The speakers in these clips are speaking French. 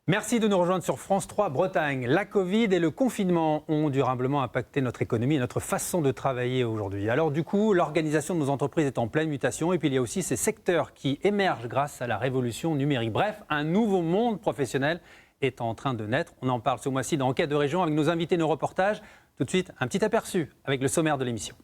Merci de nous rejoindre sur France 3 Bretagne. La Covid et le confinement ont durablement impacté notre économie et notre façon de travailler aujourd'hui. Alors du coup, l'organisation de nos entreprises est en pleine mutation et puis il y a aussi ces secteurs qui émergent grâce à la révolution numérique. Bref, un nouveau monde professionnel est en train de naître. On en parle ce mois-ci dans Enquête de région avec nos invités, nos reportages. Tout de suite, un petit aperçu avec le sommaire de l'émission.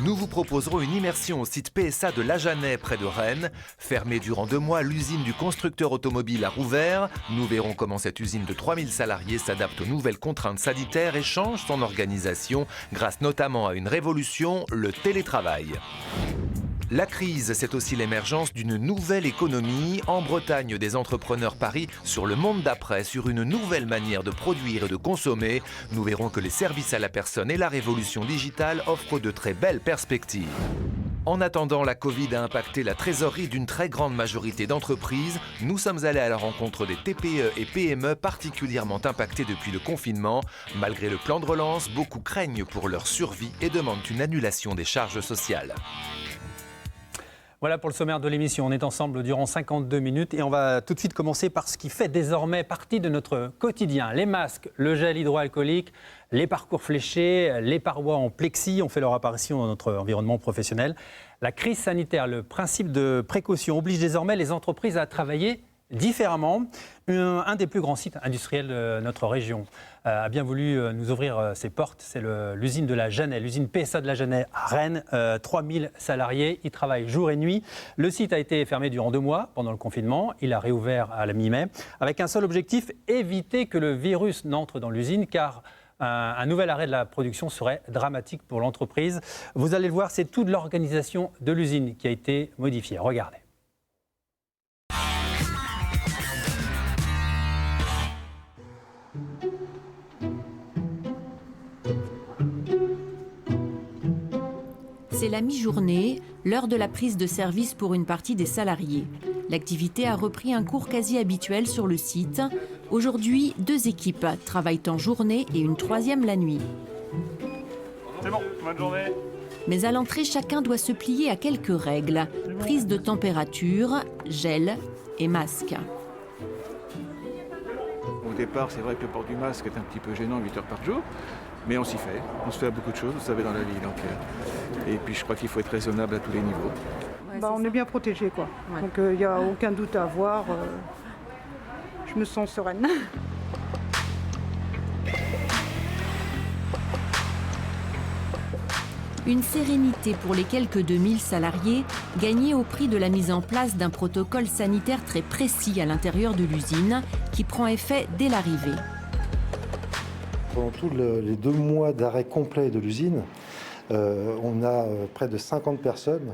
Nous vous proposerons une immersion au site PSA de Lajanais près de Rennes. Fermée durant 2 mois, l'usine du constructeur automobile a rouvert. Nous verrons comment cette usine de 3000 salariés s'adapte aux nouvelles contraintes sanitaires et change son organisation grâce notamment à une révolution, le télétravail. La crise, c'est aussi l'émergence d'une nouvelle économie. En Bretagne, des entrepreneurs parient sur le monde d'après, sur une nouvelle manière de produire et de consommer. Nous verrons que les services à la personne et la révolution digitale offrent de très belles perspectives. En attendant, la Covid a impacté la trésorerie d'une très grande majorité d'entreprises. Nous sommes allés à la rencontre des TPE et PME particulièrement impactées depuis le confinement. Malgré le plan de relance, beaucoup craignent pour leur survie et demandent une annulation des charges sociales. Voilà pour le sommaire de l'émission. On est ensemble durant 52 minutes et on va tout de suite commencer par ce qui fait désormais partie de notre quotidien. Les masques, le gel hydroalcoolique, les parcours fléchés, les parois en plexi ont fait leur apparition dans notre environnement professionnel. La crise sanitaire, le principe de précaution oblige désormais les entreprises à travailler différemment. Un des plus grands sites industriels de notre région a bien voulu nous ouvrir ses portes. C'est l'usine de la Janais, l'usine PSA de la Janais à Rennes. 3000 salariés, ils travaillent jour et nuit. Le site a été fermé durant 2 mois pendant le confinement. Il a réouvert à la mi-mai avec un seul objectif, éviter que le virus n'entre dans l'usine car un nouvel arrêt de la production serait dramatique pour l'entreprise. Vous allez le voir, c'est toute l'organisation de l'usine qui a été modifiée. Regardez. C'est la mi-journée, l'heure de la prise de service pour une partie des salariés. L'activité a repris un cours quasi habituel sur le site. Aujourd'hui, 2 équipes travaillent en journée et une 3e la nuit. C'est bon, bonne journée. Mais à l'entrée, chacun doit se plier à quelques règles. Prise de température, gel et masque. Au départ, c'est vrai que le port du masque est un petit peu gênant 8 heures par jour, mais on s'y fait. On se fait à beaucoup de choses, vous savez, dans la vie. Donc, et puis je crois qu'il faut être raisonnable à tous les niveaux. On est bien protégé, quoi. Ouais. Donc il n'y a aucun doute à avoir. Je me sens sereine. Une sérénité pour les quelques 2000 salariés, gagnée au prix de la mise en place d'un protocole sanitaire très précis à l'intérieur de l'usine, qui prend effet dès l'arrivée. Pendant tous les 2 mois d'arrêt complet de l'usine, on a près de 50 personnes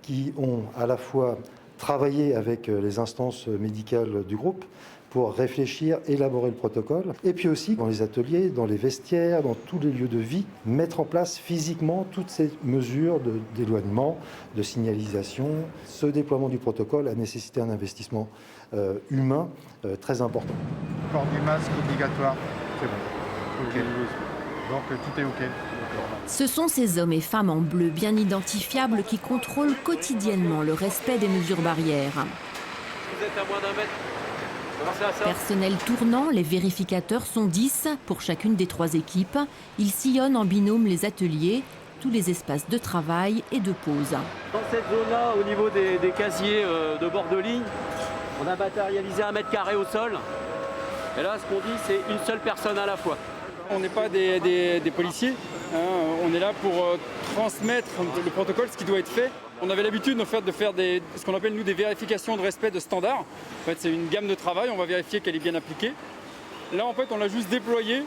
qui ont à la fois travaillé avec les instances médicales du groupe pour réfléchir, élaborer le protocole, et puis aussi dans les ateliers, dans les vestiaires, dans tous les lieux de vie, mettre en place physiquement toutes ces mesures d'éloignement, de signalisation. Ce déploiement du protocole a nécessité un investissement humain très important. Port du masque obligatoire, c'est bon. Ok. Donc tout est ok. Ce sont ces hommes et femmes en bleu bien identifiables qui contrôlent quotidiennement le respect des mesures barrières. Vous êtes à moins d'1 mètre. Personnel tournant, les vérificateurs sont 10 pour chacune des 3 équipes. Ils sillonnent en binôme les ateliers, tous les espaces de travail et de pause. Dans cette zone-là, au niveau des casiers de bord de ligne, on a matérialisé 1 mètre carré au sol. Et là, ce qu'on dit, c'est une seule personne à la fois. On n'est pas des policiers, hein. On est là pour transmettre le protocole, ce qui doit être fait. On avait l'habitude de faire ce qu'on appelle nous des vérifications de respect de standards. En fait, c'est une gamme de travail, on va vérifier qu'elle est bien appliquée. Là, en fait, on l'a juste déployé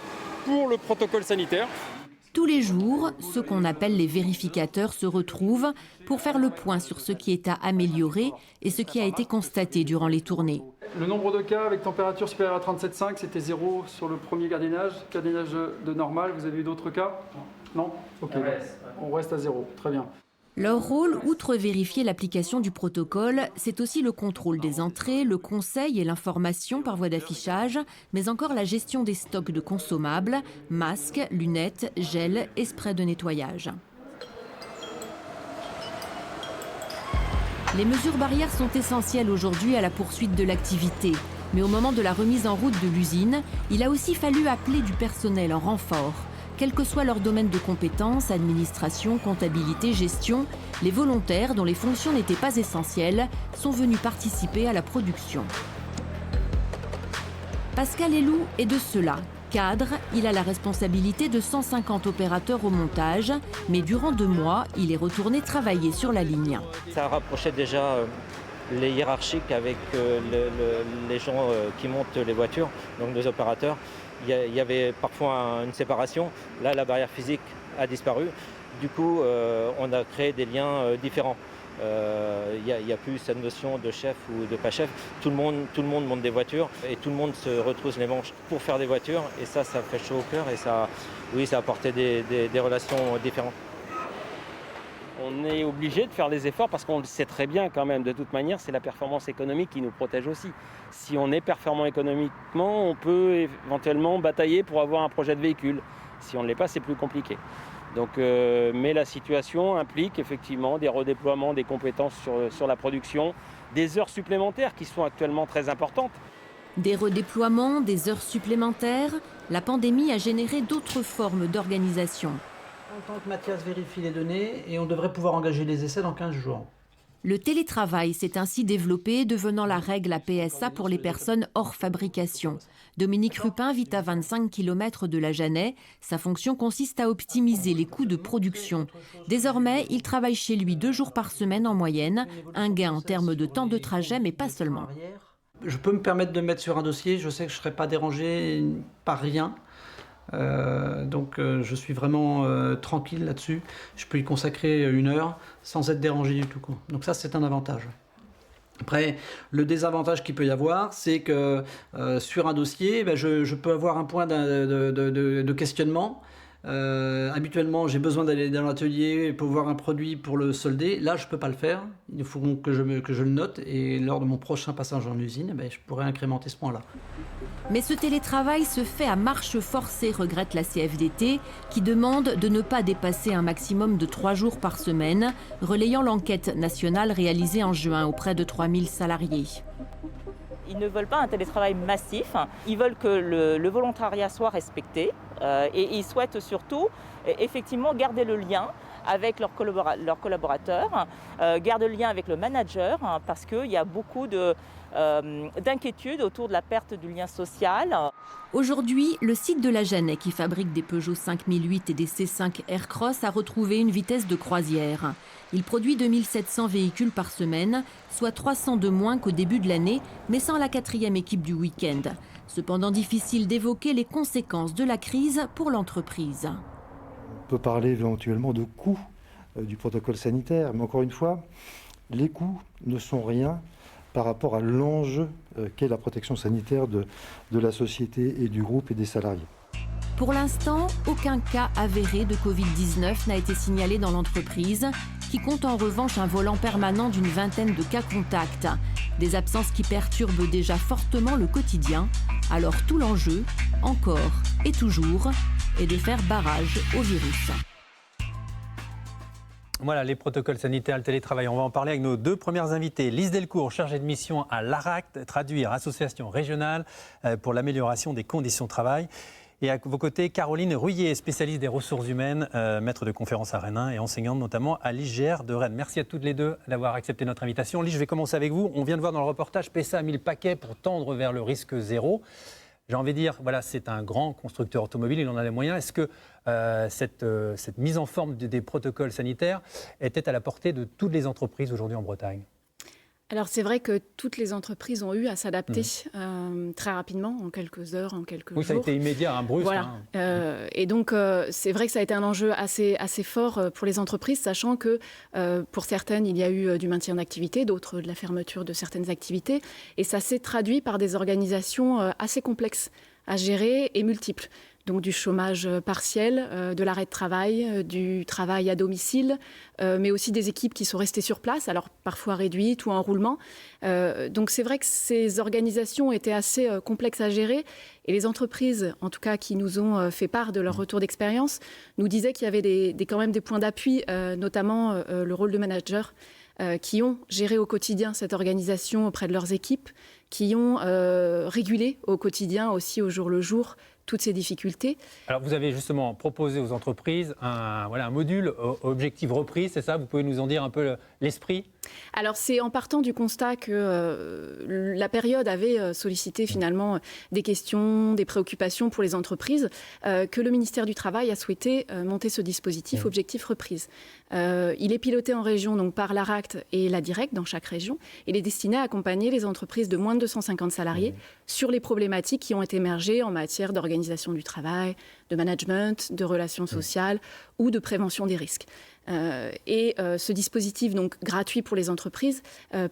pour le protocole sanitaire. Tous les jours, ceux qu'on appelle les vérificateurs se retrouvent pour faire le point sur ce qui est à améliorer et ce qui a été constaté durant les tournées. Le nombre de cas avec température supérieure à 37,5, c'était 0 sur le premier gardiennage. Gardiennage de normal, vous avez eu d'autres cas? Non? Ok, on reste à 0, très bien. Leur rôle, outre vérifier l'application du protocole, c'est aussi le contrôle des entrées, le conseil et l'information par voie d'affichage, mais encore la gestion des stocks de consommables, masques, lunettes, gel et spray de nettoyage. Les mesures barrières sont essentielles aujourd'hui à la poursuite de l'activité. Mais au moment de la remise en route de l'usine, il a aussi fallu appeler du personnel en renfort. Quel que soit leur domaine de compétences, administration, comptabilité, gestion, les volontaires, dont les fonctions n'étaient pas essentielles, sont venus participer à la production. Pascal Elou est de ceux-là. Cadre, il a la responsabilité de 150 opérateurs au montage, mais durant 2 mois, il est retourné travailler sur la ligne. Ça rapprochait déjà les hiérarchiques avec les gens qui montent les voitures, donc les opérateurs. Il y avait parfois une séparation. Là, la barrière physique a disparu. Du coup, on a créé des liens différents. Il n'y a plus cette notion de chef ou de pas chef. Tout le monde monte des voitures et tout le monde se retrousse les manches pour faire des voitures. Et ça fait chaud au cœur et ça a apporté des relations différentes. On est obligé de faire des efforts parce qu'on le sait très bien quand même. De toute manière, c'est la performance économique qui nous protège aussi. Si on est performant économiquement, on peut éventuellement batailler pour avoir un projet de véhicule. Si on ne l'est pas, c'est plus compliqué. Donc, mais la situation implique effectivement des redéploiements des compétences sur la production, des heures supplémentaires qui sont actuellement très importantes. Des redéploiements, des heures supplémentaires, la pandémie a généré d'autres formes d'organisation. En tant que Mathias vérifie les données et on devrait pouvoir engager les essais dans 15 jours. Le télétravail s'est ainsi développé, devenant la règle à PSA pour les personnes hors fabrication. Dominique Rupin vit à 25 km de la Jeannet. Sa fonction consiste à optimiser les coûts de production. Désormais, il travaille chez lui 2 jours par semaine en moyenne. Un gain en termes de temps de trajet, mais pas seulement. Je peux me permettre de me mettre sur un dossier. Je sais que je ne serai pas dérangé par rien. Donc je suis vraiment tranquille là-dessus. Je peux y consacrer 1 heure sans être dérangé du tout. Donc ça, c'est un avantage. Après, le désavantage qu'il peut y avoir, c'est que sur un dossier, je peux avoir un point de questionnement. Habituellement, j'ai besoin d'aller dans l'atelier pour voir un produit pour le solder. Là, je ne peux pas le faire. Il faut que je le note. Et lors de mon prochain passage en usine, je pourrais incrémenter ce point-là. Mais ce télétravail se fait à marche forcée, regrette la CFDT, qui demande de ne pas dépasser un maximum de 3 jours par semaine, relayant l'enquête nationale réalisée en juin auprès de 3000 salariés. Ils ne veulent pas un télétravail massif, ils veulent que le volontariat soit respecté et ils souhaitent surtout effectivement garder le lien avec leurs collaborateurs, garder le lien avec le manager parce qu'il y a beaucoup d'inquiétudes autour de la perte du lien social. Aujourd'hui, le site de la Jeannet, qui fabrique des Peugeot 5008 et des C5 Aircross, a retrouvé une vitesse de croisière. Il produit 2700 véhicules par semaine, soit 300 de moins qu'au début de l'année, mais sans la 4e équipe du week-end. Cependant, difficile d'évoquer les conséquences de la crise pour l'entreprise. On peut parler éventuellement de coûts du protocole sanitaire, mais encore une fois, les coûts ne sont rien par rapport à l'enjeu qu'est la protection sanitaire de la société et du groupe et des salariés. Pour l'instant, aucun cas avéré de Covid-19 n'a été signalé dans l'entreprise, qui compte en revanche un volant permanent d'une vingtaine de cas contacts. Des absences qui perturbent déjà fortement le quotidien. Alors tout l'enjeu, encore et toujours, est de faire barrage au virus. Voilà, les protocoles sanitaires, le télétravail. On va en parler avec nos 2 premières invitées. Lise Delcourt, chargée de mission à l'ARACT, traduire association régionale pour l'amélioration des conditions de travail. Et à vos côtés, Caroline Ruyer, spécialiste des ressources humaines, maître de conférences à Rennes et enseignante notamment à l'IGR de Rennes. Merci à toutes les 2 d'avoir accepté notre invitation. Lise, je vais commencer avec vous. On vient de voir dans le reportage, PSA a mis le paquet pour tendre vers le risque zéro. J'ai envie de dire, voilà, c'est un grand constructeur automobile, il en a les moyens. Est-ce que cette mise en forme des protocoles sanitaires était à la portée de toutes les entreprises aujourd'hui en Bretagne ? Alors c'est vrai que toutes les entreprises ont eu à s'adapter très rapidement, en quelques heures, en quelques jours. Oui, ça a été immédiat, brusque. Voilà. Et donc c'est vrai que ça a été un enjeu assez fort pour les entreprises, sachant que pour certaines, il y a eu du maintien d'activité, d'autres de la fermeture de certaines activités. Et ça s'est traduit par des organisations assez complexes à gérer et multiples. Donc du chômage partiel, de l'arrêt de travail, du travail à domicile, mais aussi des équipes qui sont restées sur place, alors parfois réduites ou en roulement. Donc c'est vrai que ces organisations étaient assez complexes à gérer et les entreprises, en tout cas qui nous ont fait part de leur retour d'expérience, nous disaient qu'il y avait quand même des points d'appui, notamment le rôle de manager. qui ont géré au quotidien cette organisation auprès de leurs équipes, qui ont régulé au quotidien aussi au jour le jour toutes ces difficultés. Alors vous avez justement proposé aux entreprises un module objectif reprise, c'est ça? Vous pouvez nous en dire un peu l'esprit? Alors c'est en partant du constat que la période avait sollicité finalement des questions, des préoccupations pour les entreprises, que le ministère du Travail a souhaité monter ce dispositif Objectif Reprise. Il est piloté en région donc par l'ARACT et la Direct dans chaque région. Il est destiné à accompagner les entreprises de moins de 250 salariés sur les problématiques qui ont émergé en matière d'organisation du travail, de management, de relations sociales ou de prévention des risques. Ce dispositif donc gratuit pour les entreprises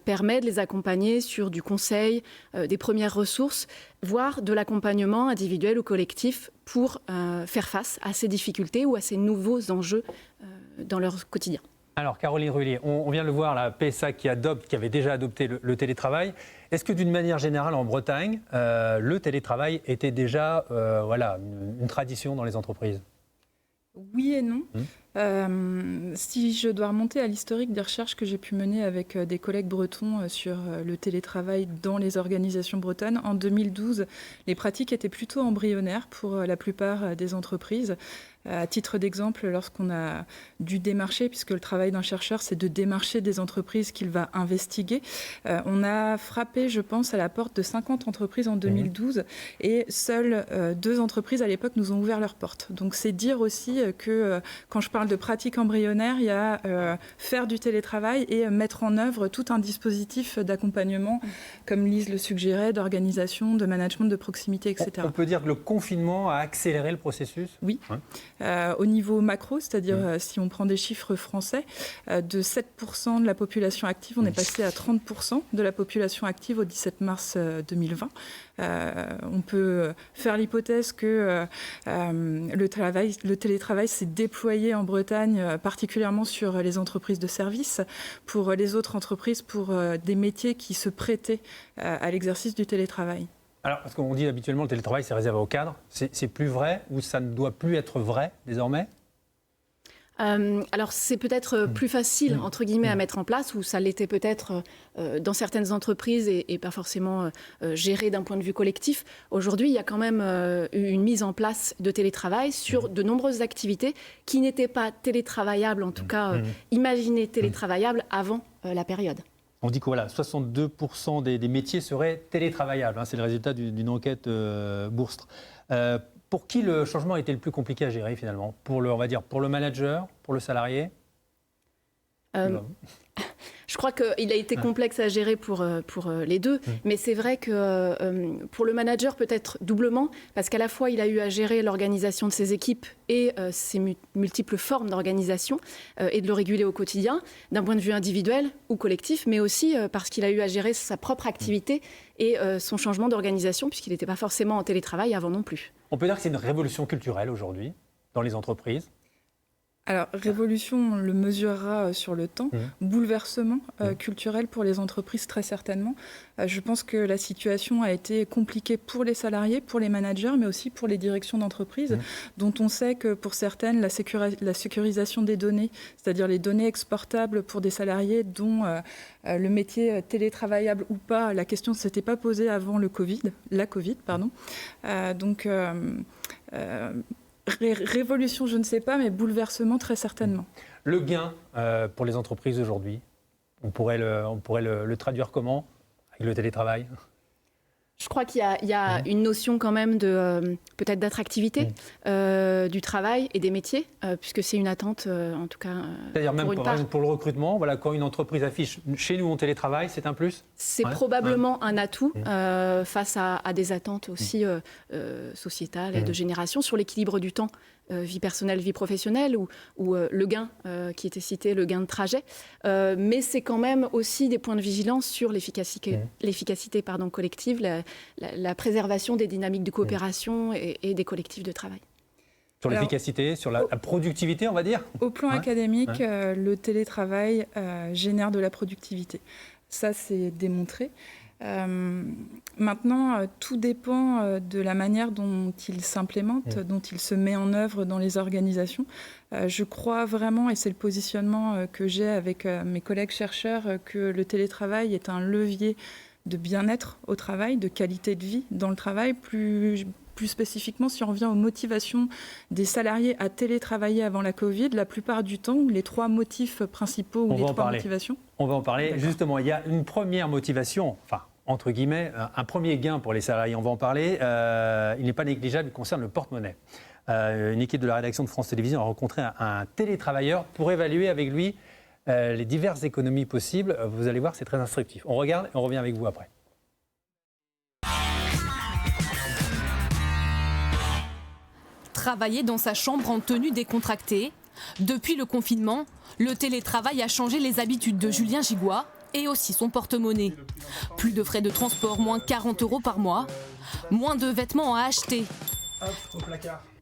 permet de les accompagner sur du conseil, des premières ressources, voire de l'accompagnement individuel ou collectif pour faire face à ces difficultés ou à ces nouveaux enjeux dans leur quotidien. Alors Caroline Rullier, on vient de le voir, la PSA qui avait déjà adopté le télétravail. Est-ce que d'une manière générale en Bretagne, le télétravail était déjà une tradition dans les entreprises? Oui et non. Si je dois remonter à l'historique des recherches que j'ai pu mener avec des collègues bretons sur le télétravail dans les organisations bretonnes, en 2012, les pratiques étaient plutôt embryonnaires pour la plupart des entreprises. À titre d'exemple, lorsqu'on a dû démarcher, puisque le travail d'un chercheur, c'est de démarcher des entreprises qu'il va investiguer, on a frappé, je pense, à la porte de 50 entreprises en 2012 et seules 2 entreprises à l'époque nous ont ouvert leurs portes. Donc c'est dire aussi que quand je parle de pratiques embryonnaires, il y a faire du télétravail et mettre en œuvre tout un dispositif d'accompagnement, comme Lise le suggérait, d'organisation, de management, de proximité, etc. On peut dire que le confinement a accéléré le processus? Oui. Au niveau macro, c'est-à-dire si on prend des chiffres français, de 7% de la population active, on est passé à 30% de la population active au 17 mars 2020. On peut faire l'hypothèse que le télétravail s'est déployé en Bretagne, particulièrement sur les entreprises de services, pour les autres entreprises, pour des métiers qui se prêtaient à l'exercice du télétravail. Alors, parce qu'on dit habituellement le télétravail, c'est réservé aux cadres. C'est plus vrai ou ça ne doit plus être vrai désormais? Alors c'est peut-être plus facile, entre guillemets, à mettre en place, ou ça l'était peut-être dans certaines entreprises et pas forcément géré d'un point de vue collectif. Aujourd'hui, il y a quand même une mise en place de télétravail sur de nombreuses activités qui n'étaient pas télétravaillables, en tout cas imaginées télétravaillables avant la période. On dit que 62% des métiers seraient télétravaillables. C'est le résultat d'une enquête Bourstre. Pour qui le changement a été le plus compliqué à gérer finalement? Pour le manager, pour le salarié? Je crois qu'il a été complexe à gérer pour les deux, mais c'est vrai que pour le manager peut-être doublement, parce qu'à la fois il a eu à gérer l'organisation de ses équipes et ses multiples formes d'organisation et de le réguler au quotidien, d'un point de vue individuel ou collectif, mais aussi parce qu'il a eu à gérer sa propre activité et son changement d'organisation, puisqu'il n'était pas forcément en télétravail avant non plus. On peut dire que c'est une révolution culturelle aujourd'hui dans les entreprises. Alors, révolution, on le mesurera sur le temps. Bouleversement culturel pour les entreprises, très certainement. Je pense que la situation a été compliquée pour les salariés, pour les managers, mais aussi pour les directions d'entreprise, dont on sait que pour certaines, la sécurisation des données, c'est-à-dire les données exportables pour des salariés dont le métier télétravaillable ou pas, la question ne s'était pas posée avant la Covid. Révolution, je ne sais pas, mais bouleversement, très certainement. Le gain pour les entreprises aujourd'hui, on pourrait le traduire comment avec le télétravail? Je crois qu'il y a une notion quand même peut-être d'attractivité du travail et des métiers, puisque c'est une attente, en tout cas. C'est-à-dire même pour le recrutement, quand une entreprise affiche « chez nous on télétravaille », c'est un plus? C'est probablement un atout face à des attentes aussi sociétales et de génération sur l'équilibre du temps. Vie personnelle, vie professionnelle, ou le gain qui était cité, le gain de trajet. Mais c'est quand même aussi des points de vigilance sur l'efficacité collective, la préservation des dynamiques de coopération et des collectifs de travail. Sur l'efficacité, sur la productivité, on va dire? Au plan académique, le télétravail génère de la productivité. Ça, c'est démontré. Maintenant, tout dépend de la manière dont il s'implémente, dont il se met en œuvre dans les organisations. Je crois vraiment, et c'est le positionnement que j'ai avec mes collègues chercheurs, que le télétravail est un levier de bien-être au travail, de qualité de vie dans le travail. Plus spécifiquement, si on revient aux motivations des salariés à télétravailler avant la Covid, la plupart du temps, les 3 motifs principaux ou les 3 motivations. On va en parler. Justement, il y a une première motivation, enfin, entre guillemets, un premier gain pour les salariés. On va en parler. Il n'est pas négligeable, il concerne le porte-monnaie. Une équipe de la rédaction de France Télévisions a rencontré un télétravailleur pour évaluer avec lui les diverses économies possibles. Vous allez voir, c'est très instructif. On regarde et on revient avec vous après. Travailler dans sa chambre en tenue décontractée. Depuis le confinement, le télétravail a changé les habitudes de Julien Giguois et aussi son porte-monnaie. Plus de frais de transport, moins 40 € par mois. Moins de vêtements à acheter.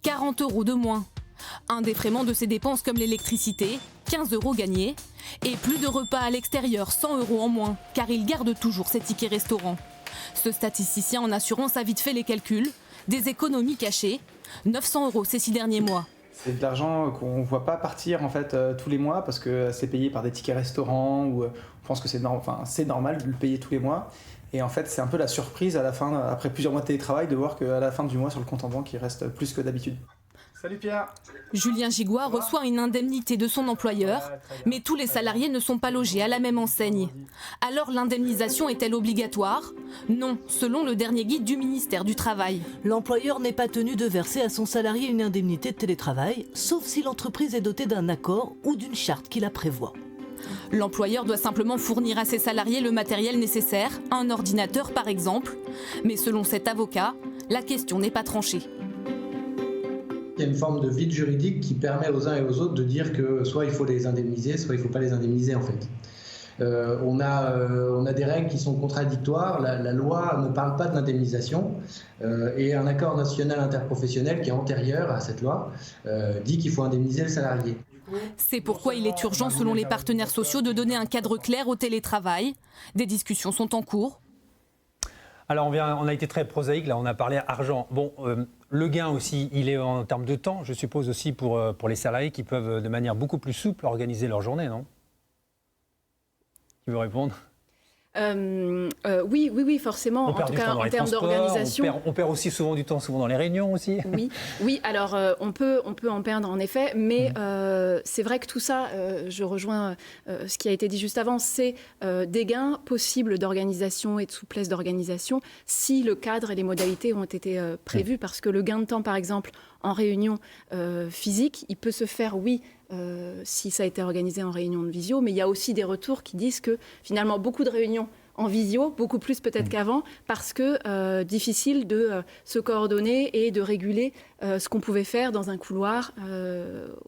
40 € de moins. Un défraiement de ses dépenses comme l'électricité, 15 € gagnés. Et plus de repas à l'extérieur, 100 € en moins, car il garde toujours ses tickets restaurant. Ce statisticien en assurance a vite fait les calculs. Des économies cachées, 900 € ces 6 derniers mois. C'est de l'argent qu'on ne voit pas partir en fait, tous les mois parce que c'est payé par des tickets restaurants ou on pense que c'est normal de le payer tous les mois. Et en fait, c'est un peu la surprise à la fin, après plusieurs mois de télétravail, de voir qu'à la fin du mois, sur le compte en banque, il reste plus que d'habitude. Salut Pierre. Julien Giguois reçoit une indemnité de son employeur, mais tous les salariés ne sont pas logés à la même enseigne. Alors l'indemnisation est-elle obligatoire ? Non, selon le dernier guide du ministère du Travail. L'employeur n'est pas tenu de verser à son salarié une indemnité de télétravail, sauf si l'entreprise est dotée d'un accord ou d'une charte qui la prévoit. L'employeur doit simplement fournir à ses salariés le matériel nécessaire, un ordinateur par exemple. Mais selon cet avocat, la question n'est pas tranchée. Il y a une forme de vide juridique qui permet aux uns et aux autres de dire que soit il faut les indemniser, soit il ne faut pas les indemniser en fait. On a des règles qui sont contradictoires. La loi ne parle pas de l'indemnisation et un accord national interprofessionnel qui est antérieur à cette loi dit qu'il faut indemniser le salarié. C'est pourquoi il est urgent, selon les partenaires sociaux, de donner un cadre clair au télétravail. Des discussions sont en cours. Alors, on a été très prosaïque, là, on a parlé argent. Bon, le gain aussi, il est en termes de temps, je suppose aussi pour les salariés qui peuvent de manière beaucoup plus souple organiser leur journée, non ? Qui veut répondre ? Oui, forcément. En tout cas, en termes d'organisation. On perd aussi souvent du temps, souvent dans les réunions aussi. Oui. Alors on peut en perdre en effet, mais c'est vrai que tout ça, je rejoins ce qui a été dit juste avant, c'est des gains possibles d'organisation et de souplesse d'organisation si le cadre et les modalités ont été prévus, parce que le gain de temps, par exemple, en réunion physique, il peut se faire, si ça a été organisé en réunion de visio, mais il y a aussi des retours qui disent que finalement beaucoup de réunions en visio, beaucoup plus peut-être qu'avant, parce que difficile de se coordonner et de réguler ce qu'on pouvait faire dans un couloir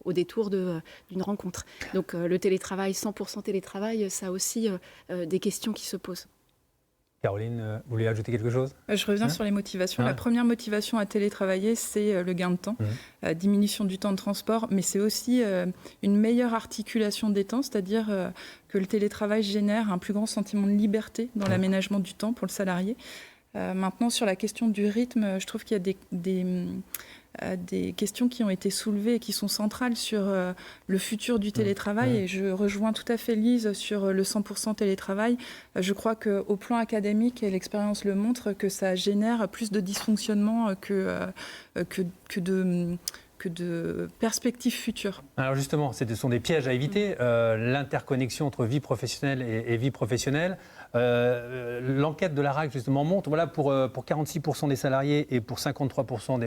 au détour d'une rencontre. Donc le télétravail, 100% télétravail, ça a aussi des questions qui se posent. Caroline, vous voulez ajouter quelque chose ? Je reviens sur les motivations. La première motivation à télétravailler, c'est le gain de temps, diminution du temps de transport, mais c'est aussi une meilleure articulation des temps, c'est-à-dire que le télétravail génère un plus grand sentiment de liberté dans l'aménagement du temps pour le salarié. Maintenant, sur la question du rythme, je trouve qu'il y a des questions qui ont été soulevées et qui sont centrales sur le futur du télétravail. Et je rejoins tout à fait Lise sur le 100% télétravail. Je crois qu'au plan académique, et l'expérience le montre, que ça génère plus de dysfonctionnements que de perspectives futures. Alors justement, ce sont des pièges à éviter, l'interconnexion entre vie professionnelle et vie professionnelle. L'enquête de la RAC justement montre, voilà, pour 46% des salariés et pour 53%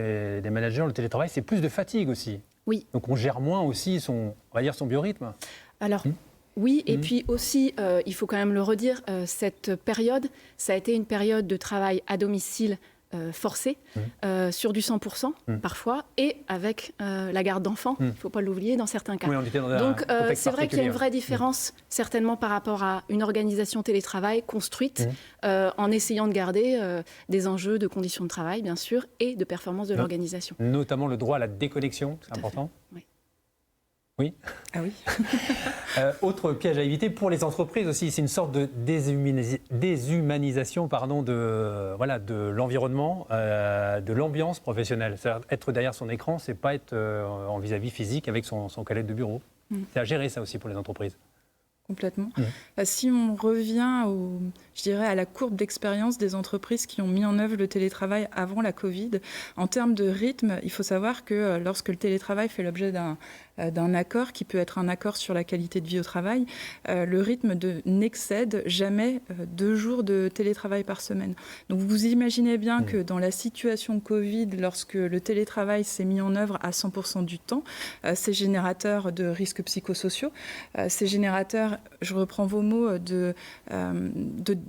des managers, le télétravail, c'est plus de fatigue aussi. Oui. Donc on gère moins aussi son biorhythme. Alors, oui, et puis aussi, il faut quand même le redire, cette période, ça a été une période de travail à domicile forcé, sur du 100% parfois, et avec la garde d'enfants, il ne faut pas l'oublier dans certains cas. Oui, on était dans donc c'est vrai qu'il y a une vraie différence, certainement par rapport à une organisation télétravail construite, en essayant de garder des enjeux de conditions de travail, bien sûr, et de performance de l'organisation. Notamment le droit à la déconnexion, c'est important. Oui. Oui. Ah oui. Autre piège à éviter pour les entreprises aussi, c'est une sorte de déshumanisation de l'environnement, de l'ambiance professionnelle. C'est-à-dire être derrière son écran, c'est pas être en vis-à-vis physique avec son collègue de bureau. C'est à gérer ça aussi pour les entreprises. Complètement. Si on revient à la courbe d'expérience des entreprises qui ont mis en œuvre le télétravail avant la Covid, en termes de rythme, il faut savoir que lorsque le télétravail fait l'objet d'un accord, qui peut être un accord sur la qualité de vie au travail, le rythme n'excède jamais 2 jours de télétravail par semaine. Donc vous imaginez bien que dans la situation Covid, lorsque le télétravail s'est mis en œuvre à 100% du temps, c'est générateur de risques psychosociaux, c'est générateur, je reprends vos mots, de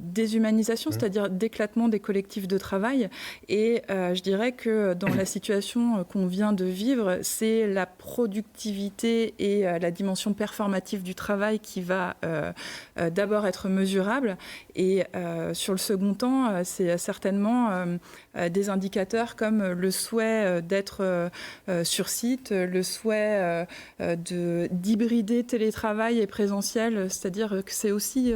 déshumanisation, c'est-à-dire d'éclatement des collectifs de travail. Et je dirais que dans la situation qu'on vient de vivre, c'est la productivité et la dimension performative du travail qui va d'abord être mesurable. Et sur le second temps, c'est certainement des indicateurs comme le souhait d'être sur site, le souhait d'hybrider télétravail et présentiel, c'est-à-dire que c'est aussi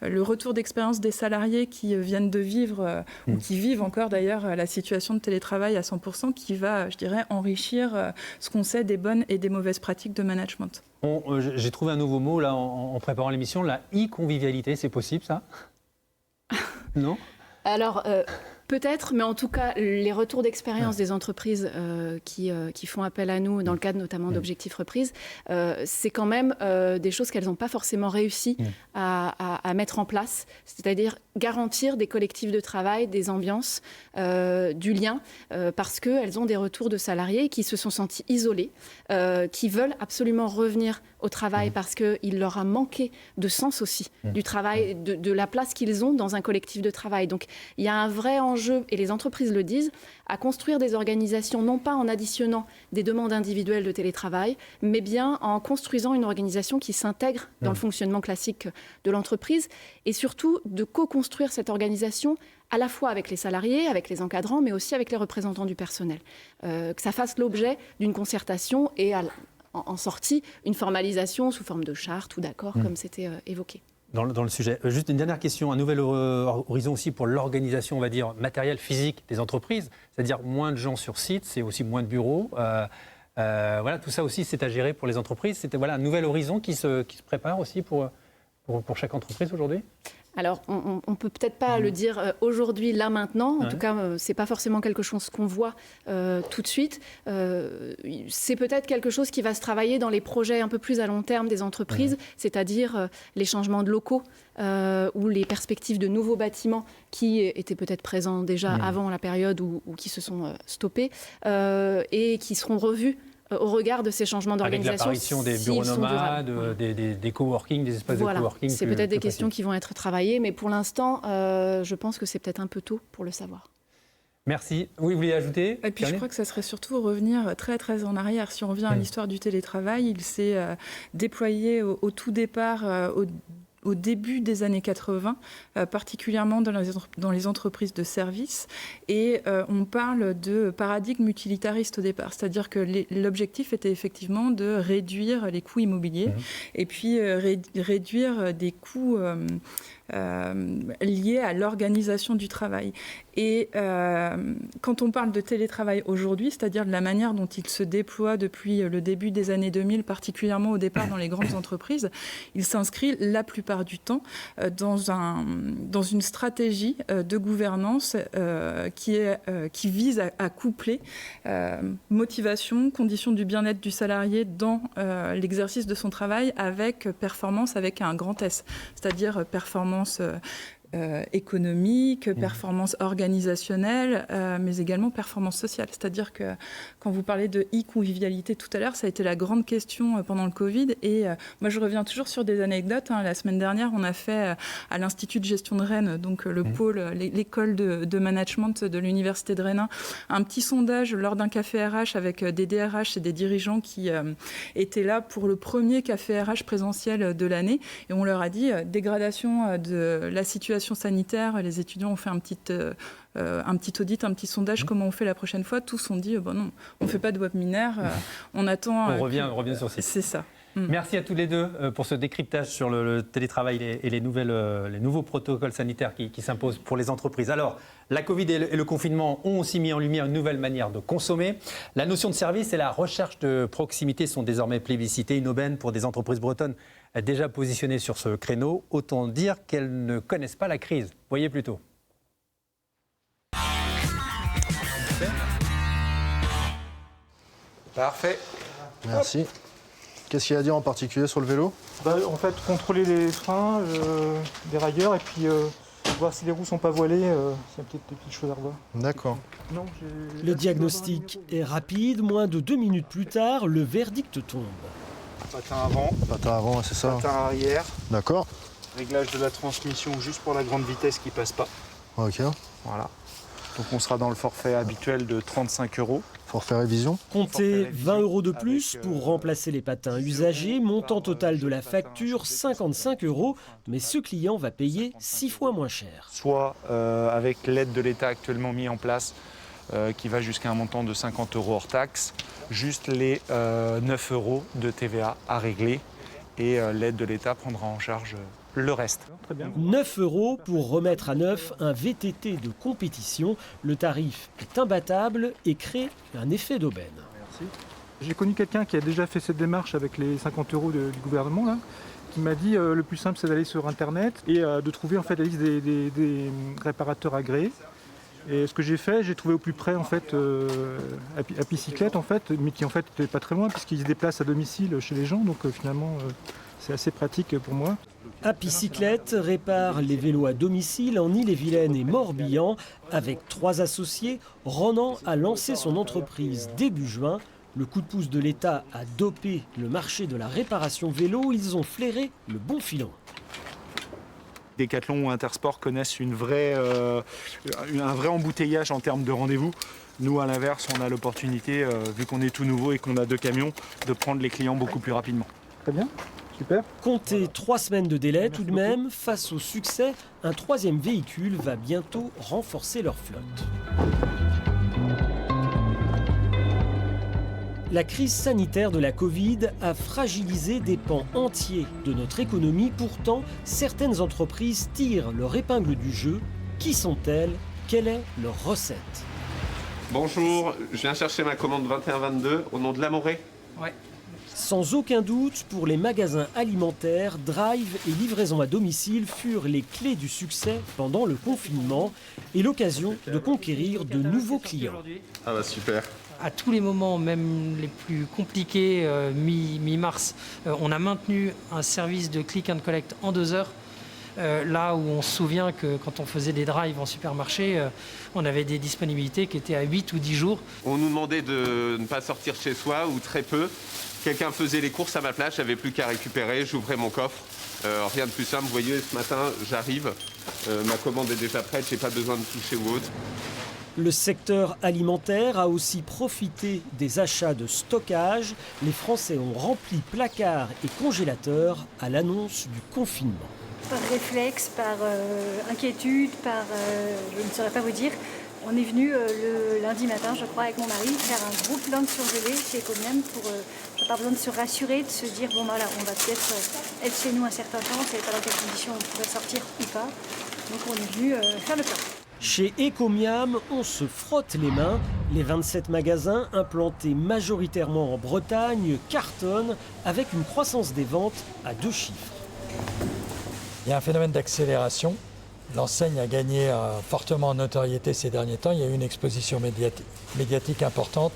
le retour d'expérience des salariés qui viennent de vivre, ou qui vivent encore d'ailleurs la situation de télétravail à 100%, qui va, je dirais, enrichir ce qu'on sait des bonnes et des mauvaises pratiques de management. J'ai trouvé un nouveau mot là en préparant l'émission, la e-convivialité, c'est possible ça? Non? Alors, peut-être, mais en tout cas, les retours d'expérience des entreprises qui font appel à nous, dans le cadre notamment d'Objectif Reprise, c'est quand même des choses qu'elles n'ont pas forcément réussi à mettre en place, c'est-à-dire garantir des collectifs de travail, des ambiances, du lien, parce qu'elles ont des retours de salariés qui se sont sentis isolés, qui veulent absolument revenir au travail parce qu'il leur a manqué de sens aussi du travail, de la place qu'ils ont dans un collectif de travail. Donc il y a un vrai enjeu, et les entreprises le disent, à construire des organisations, non pas en additionnant des demandes individuelles de télétravail, mais bien en construisant une organisation qui s'intègre dans le fonctionnement classique de l'entreprise, et surtout de co-construire cette organisation à la fois avec les salariés, avec les encadrants, mais aussi avec les représentants du personnel. Que ça fasse l'objet d'une concertation et en sortie, une formalisation sous forme de charte ou d'accord, comme c'était évoqué. Dans le sujet. Juste une dernière question, un nouvel horizon aussi pour l'organisation, on va dire, matérielle, physique des entreprises, c'est-à-dire moins de gens sur site, c'est aussi moins de bureaux. Voilà, tout ça aussi, c'est à gérer pour les entreprises. C'était un nouvel horizon qui se prépare aussi pour chaque entreprise aujourd'hui. Alors, on ne peut peut-être pas le dire aujourd'hui, là, maintenant. En tout cas, ce n'est pas forcément quelque chose qu'on voit tout de suite. C'est peut-être quelque chose qui va se travailler dans les projets un peu plus à long terme des entreprises, c'est-à-dire les changements de locaux ou les perspectives de nouveaux bâtiments qui étaient peut-être présents déjà avant la période ou qui se sont stoppés et qui seront revus au regard de ces changements d'organisation. Avec l'apparition des bureaux nomades, des coworking, des espaces de coworking. C'est peut-être des questions qui vont être travaillées, mais pour l'instant, je pense que c'est peut-être un peu tôt pour le savoir. Merci. Oui, vous voulez ajouter? Et puis je crois que ça serait surtout revenir très très en arrière. Si on revient à l'histoire du télétravail, il s'est déployé au tout départ, au début des années 80, particulièrement dans les entreprises de services. Et on parle de paradigme utilitariste au départ, c'est-à-dire que l'objectif était effectivement de réduire les coûts immobiliers et puis réduire des coûts liés à l'organisation du travail. Et quand on parle de télétravail aujourd'hui, c'est-à-dire de la manière dont il se déploie depuis le début des années 2000, particulièrement au départ dans les grandes entreprises, il s'inscrit la plupart du temps dans une stratégie de gouvernance qui vise à coupler motivation, conditions du bien-être du salarié dans l'exercice de son travail avec performance avec un grand S, c'est-à-dire performance économique, performance organisationnelle, mais également performance sociale. C'est-à-dire que quand vous parlez de e-convivialité tout à l'heure, ça a été la grande question pendant le Covid. Et moi, je reviens toujours sur des anecdotes. La semaine dernière, on a fait à l'Institut de gestion de Rennes, donc le pôle, l'école de management de l'Université de Rennes, un petit sondage lors d'un café RH avec des DRH et des dirigeants qui étaient là pour le premier café RH présentiel de l'année. Et on leur a dit dégradation de la situation réglementation sanitaire, les étudiants ont fait un petit audit, un petit sondage, comment on fait la prochaine fois. Tous ont dit, non, on ne fait pas de webinaire, on attend... On revient sur site. C'est ça. Merci à tous les deux pour ce décryptage sur le télétravail et les nouveaux protocoles sanitaires qui s'imposent pour les entreprises. Alors, la Covid et le confinement ont aussi mis en lumière une nouvelle manière de consommer. La notion de service et la recherche de proximité sont désormais plébiscitées. Une aubaine pour des entreprises bretonnes déjà positionnées sur ce créneau. Autant dire qu'elles ne connaissent pas la crise. Voyez plutôt. Parfait. Merci. Qu'est-ce qu'il y a à dire en particulier sur le vélo? En fait, contrôler les freins, des railleurs, et puis voir si les roues ne sont pas voilées, il y a peut-être des petites choses à revoir. D'accord. Le diagnostic est rapide. Moins de 2 minutes plus tard, le verdict tombe. Patin avant. Patin avant, c'est ça. Patin arrière. D'accord. Réglage de la transmission juste pour la grande vitesse qui passe pas. Ok. Voilà. Donc on sera dans le forfait habituel de 35 €. Forfait révision. Comptez 20 € de plus pour remplacer les patins usagés. Montant total de la facture, 55 €. Mais ce client va payer 6 fois moins cher. Soit avec l'aide de l'État actuellement mis en place, qui va jusqu'à un montant de 50 € hors taxe, juste les 9 € de TVA à régler. Et l'aide de l'État prendra en charge le reste. 9 € pour remettre à neuf un VTT de compétition. Le tarif est imbattable et crée un effet d'aubaine. Merci. J'ai connu quelqu'un qui a déjà fait cette démarche avec les 50 € du gouvernement, là, qui m'a dit le plus simple c'est d'aller sur internet et de trouver en fait la liste des réparateurs agréés. Et ce que j'ai fait, j'ai trouvé au plus près en fait Appicyclette en fait, mais qui en fait n'était pas très loin puisqu'ils se déplacent à domicile chez les gens, donc finalement c'est assez pratique pour moi. Appicyclette répare les vélos à domicile en Ille-et-Vilaine et Morbihan. Avec 3 associés, Ronan a lancé son entreprise début juin. Le coup de pouce de l'État a dopé le marché de la réparation vélo. Ils ont flairé le bon filon. Decathlon ou Intersport connaissent un vrai embouteillage en termes de rendez-vous. Nous, à l'inverse, on a l'opportunité, vu qu'on est tout nouveau et qu'on a 2 camions, de prendre les clients beaucoup plus rapidement. Très bien, super. Comptez 3 semaines de délai tout de même. Face au succès, un 3e véhicule va bientôt renforcer leur flotte. La crise sanitaire de la Covid a fragilisé des pans entiers de notre économie. Pourtant, certaines entreprises tirent leur épingle du jeu. Qui sont-elles? Quelle est leur recette? Bonjour, je viens chercher ma commande 2122 au nom de l'Amoré. Ouais. Sans aucun doute, pour les magasins alimentaires, drive et livraison à domicile furent les clés du succès pendant le confinement et l'occasion de conquérir de nouveaux clients. Ah bah super. À tous les moments, même les plus compliqués, mi-mars, on a maintenu un service de click and collect en 2 heures. Là où on se souvient que quand on faisait des drives en supermarché, on avait des disponibilités qui étaient à 8 ou 10 jours. On nous demandait de ne pas sortir chez soi ou très peu. Quelqu'un faisait les courses à ma place, j'avais plus qu'à récupérer, j'ouvrais mon coffre. Rien de plus simple, vous voyez, ce matin j'arrive, ma commande est déjà prête, j'ai pas besoin de toucher ou autre. Le secteur alimentaire a aussi profité des achats de stockage. Les Français ont rempli placards et congélateurs à l'annonce du confinement. Par réflexe, par inquiétude, je ne saurais pas vous dire. On est venu le lundi matin, je crois, avec mon mari, faire un gros plan de surgelé chez Ecomiam pour pas besoin de se rassurer, de se dire bon voilà, on va peut-être être chez nous un certain temps, on ne savait pas dans quelles conditions on pourrait sortir ou pas. Donc on est venu faire le plan. Chez Ecomiam, on se frotte les mains. Les 27 magasins implantés majoritairement en Bretagne cartonnent avec une croissance des ventes à 2 chiffres. Il y a un phénomène d'accélération. L'enseigne a gagné fortement en notoriété ces derniers temps. Il y a eu une exposition médiatique importante.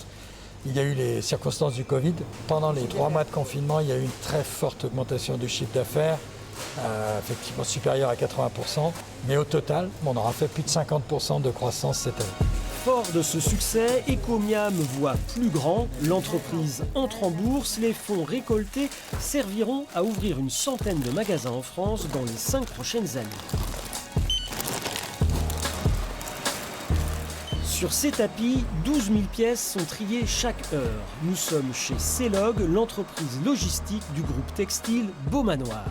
Il y a eu les circonstances du Covid. Pendant les 3 mois de confinement, il y a eu une très forte augmentation du chiffre d'affaires, effectivement supérieure à 80%. Mais au total, on aura fait plus de 50% de croissance cette année. Fort de ce succès, Ecomiam voit plus grand. L'entreprise entre en bourse. Les fonds récoltés serviront à ouvrir une centaine de magasins en France dans les 5 prochaines années. Sur ces tapis, 12 000 pièces sont triées chaque heure. Nous sommes chez Celog, l'entreprise logistique du groupe textile Beaumanoir.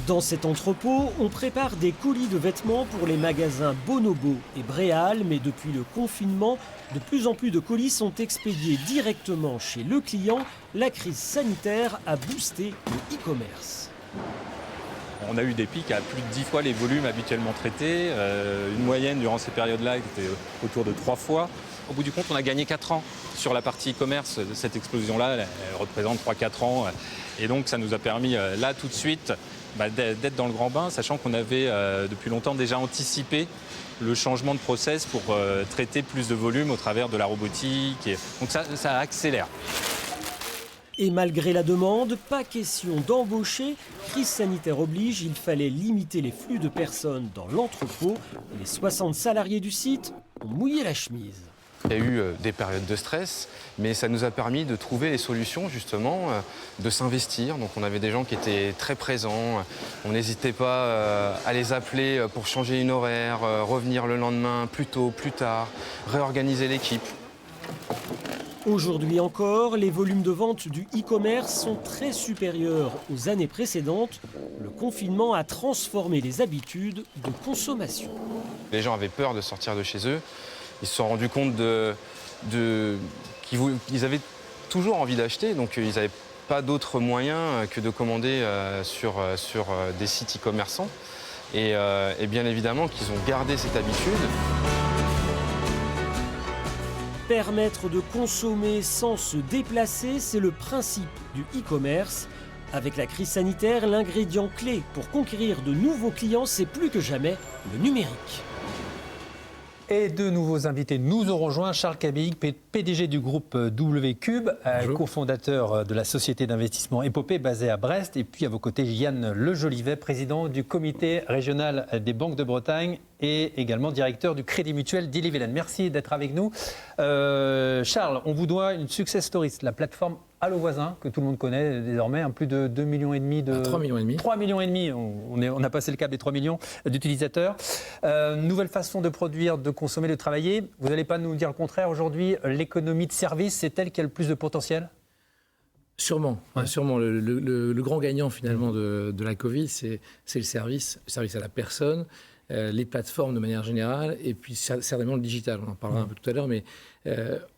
Dans cet entrepôt, on prépare des colis de vêtements pour les magasins Bonobo et Bréal, mais depuis le confinement, de plus en plus de colis sont expédiés directement chez le client. La crise sanitaire a boosté le e-commerce. On a eu des pics à plus de 10 fois les volumes habituellement traités, une moyenne durant ces périodes-là qui était autour de 3 fois. Au bout du compte, on a gagné 4 ans sur la partie e-commerce. Cette explosion-là, elle représente 3-4 ans. Et donc, ça nous a permis, là, tout de suite, d'être dans le grand bain, sachant qu'on avait depuis longtemps déjà anticipé le changement de process pour traiter plus de volume au travers de la robotique. Donc ça accélère. Et malgré la demande, pas question d'embaucher. Crise sanitaire oblige, il fallait limiter les flux de personnes dans l'entrepôt. Les 60 salariés du site ont mouillé la chemise. Il y a eu des périodes de stress, mais ça nous a permis de trouver les solutions, justement, de s'investir. Donc on avait des gens qui étaient très présents. On n'hésitait pas à les appeler pour changer une horaire, revenir le lendemain, plus tôt, plus tard, réorganiser l'équipe. Aujourd'hui encore, les volumes de vente du e-commerce sont très supérieurs aux années précédentes. Le confinement a transformé les habitudes de consommation. Les gens avaient peur de sortir de chez eux. Ils se sont rendus compte qu'ils avaient toujours envie d'acheter, donc ils n'avaient pas d'autre moyen que de commander sur des sites e-commerçants. Et bien évidemment qu'ils ont gardé cette habitude. Permettre de consommer sans se déplacer, c'est le principe du e-commerce. Avec la crise sanitaire, l'ingrédient clé pour conquérir de nouveaux clients, c'est plus que jamais le numérique. Et de nouveaux invités nous auront rejoint. Charles Cabéic, PDG du groupe W-Cube, cofondateur de la société d'investissement Épopée basée à Brest. Et puis à vos côtés, Yann Lejolivet, président du comité régional des banques de Bretagne et également directeur du Crédit Mutuel d'Ille-et-Vilaine. Merci d'être avec nous. Charles, on vous doit une success story, la plateforme Allo Voisin, que tout le monde connaît désormais, plus de 2,5 millions de... 3,5 millions. 3,5 millions, on a passé le cap des 3 millions d'utilisateurs. Nouvelle façon de produire, de consommer, de travailler. Vous n'allez pas nous dire le contraire aujourd'hui, l'économie de service, c'est elle qui a le plus de potentiel ? Sûrement, ouais. Sûrement. Le grand gagnant finalement de la Covid, c'est le service à la personne, les plateformes de manière générale, et puis certainement le digital. On en parlera un peu tout à l'heure, mais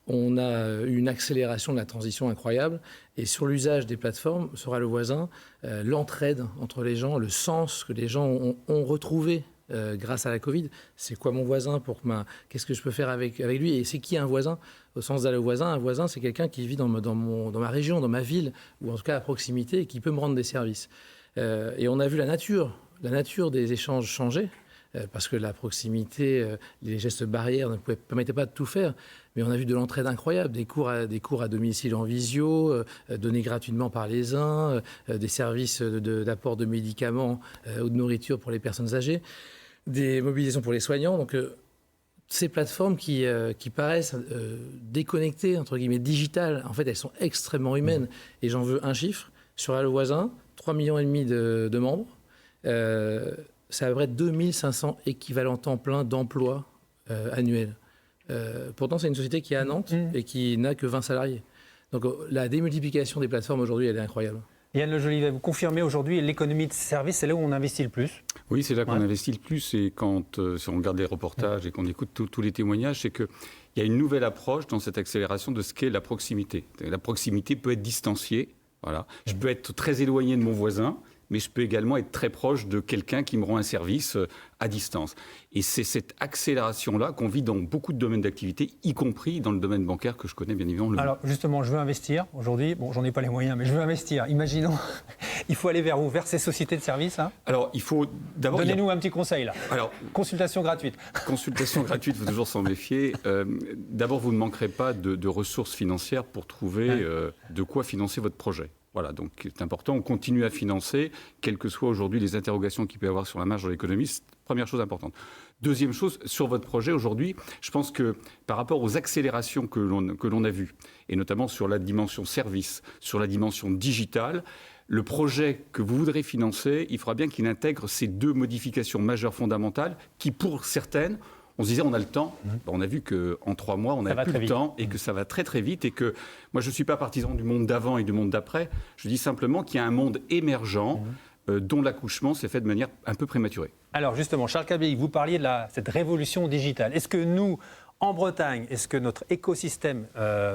on a une accélération de la transition incroyable. Et sur l'usage des plateformes, sur Allo Voisin, l'entraide entre les gens, le sens que les gens ont retrouvé grâce à la Covid. C'est quoi mon voisin, qu'est-ce que je peux faire avec lui, et c'est qui un voisin au sens d'Allo Voisin? Un voisin, c'est quelqu'un qui vit dans ma région, dans ma ville, ou en tout cas à proximité, et qui peut me rendre des services. Et on a vu la nature des échanges changer, parce que la proximité, les gestes barrières ne permettaient pas de tout faire. Mais on a vu de l'entraide incroyable, des cours à domicile en visio, donnés gratuitement par les uns, des services d'apport de médicaments ou de nourriture pour les personnes âgées, des mobilisations pour les soignants. Donc ces plateformes qui paraissent déconnectées, entre guillemets, digitales, en fait, elles sont extrêmement humaines. Et j'en veux un chiffre. Sur Allo Voisin, 3,5 millions de membres. C'est à peu près 2500 équivalents temps plein d'emplois annuels. Pourtant, c'est une société qui est à Nantes et qui n'a que 20 salariés. Donc la démultiplication des plateformes aujourd'hui, elle est incroyable. Yann Lejolivet, vous confirmez aujourd'hui l'économie de service, c'est là où on investit le plus? Oui, c'est là qu'on investit le plus. Et quand si on regarde les reportages et qu'on écoute tous les témoignages, c'est qu'il y a une nouvelle approche dans cette accélération de ce qu'est la proximité. La proximité peut être distanciée. Voilà. Je peux être très éloigné de mon voisin, mais je peux également être très proche de quelqu'un qui me rend un service à distance. Et c'est cette accélération-là qu'on vit dans beaucoup de domaines d'activité, y compris dans le domaine bancaire que je connais bien évidemment. Alors justement, je veux investir aujourd'hui. Bon, j'en ai pas les moyens, mais je veux investir. Imaginons, il faut aller vers où? Vers ces sociétés de services, hein? Alors, il faut d'abord... Donnez-nous un petit conseil, là. Alors, consultation gratuite. Consultation gratuite, il faut toujours s'en méfier. D'abord, vous ne manquerez pas de ressources financières pour trouver de quoi financer votre projet. Voilà, donc c'est important, on continue à financer, quelles que soient aujourd'hui les interrogations qu'il peut y avoir sur la marge de l'économie, c'est la première chose importante. Deuxième chose, sur votre projet aujourd'hui, je pense que par rapport aux accélérations que l'on a vues, et notamment sur la dimension service, sur la dimension digitale, le projet que vous voudrez financer, il faudra bien qu'il intègre ces deux modifications majeures fondamentales qui, pour certaines, on se disait on a le temps, on a vu qu'en 3 mois on n'a plus le temps et que ça va très très vite et que moi je ne suis pas partisan du monde d'avant et du monde d'après, je dis simplement qu'il y a un monde émergent dont l'accouchement s'est fait de manière un peu prématurée. Alors justement, Charles Cabelli, vous parliez de cette révolution digitale. Est-ce que nous, en Bretagne, est-ce que notre écosystème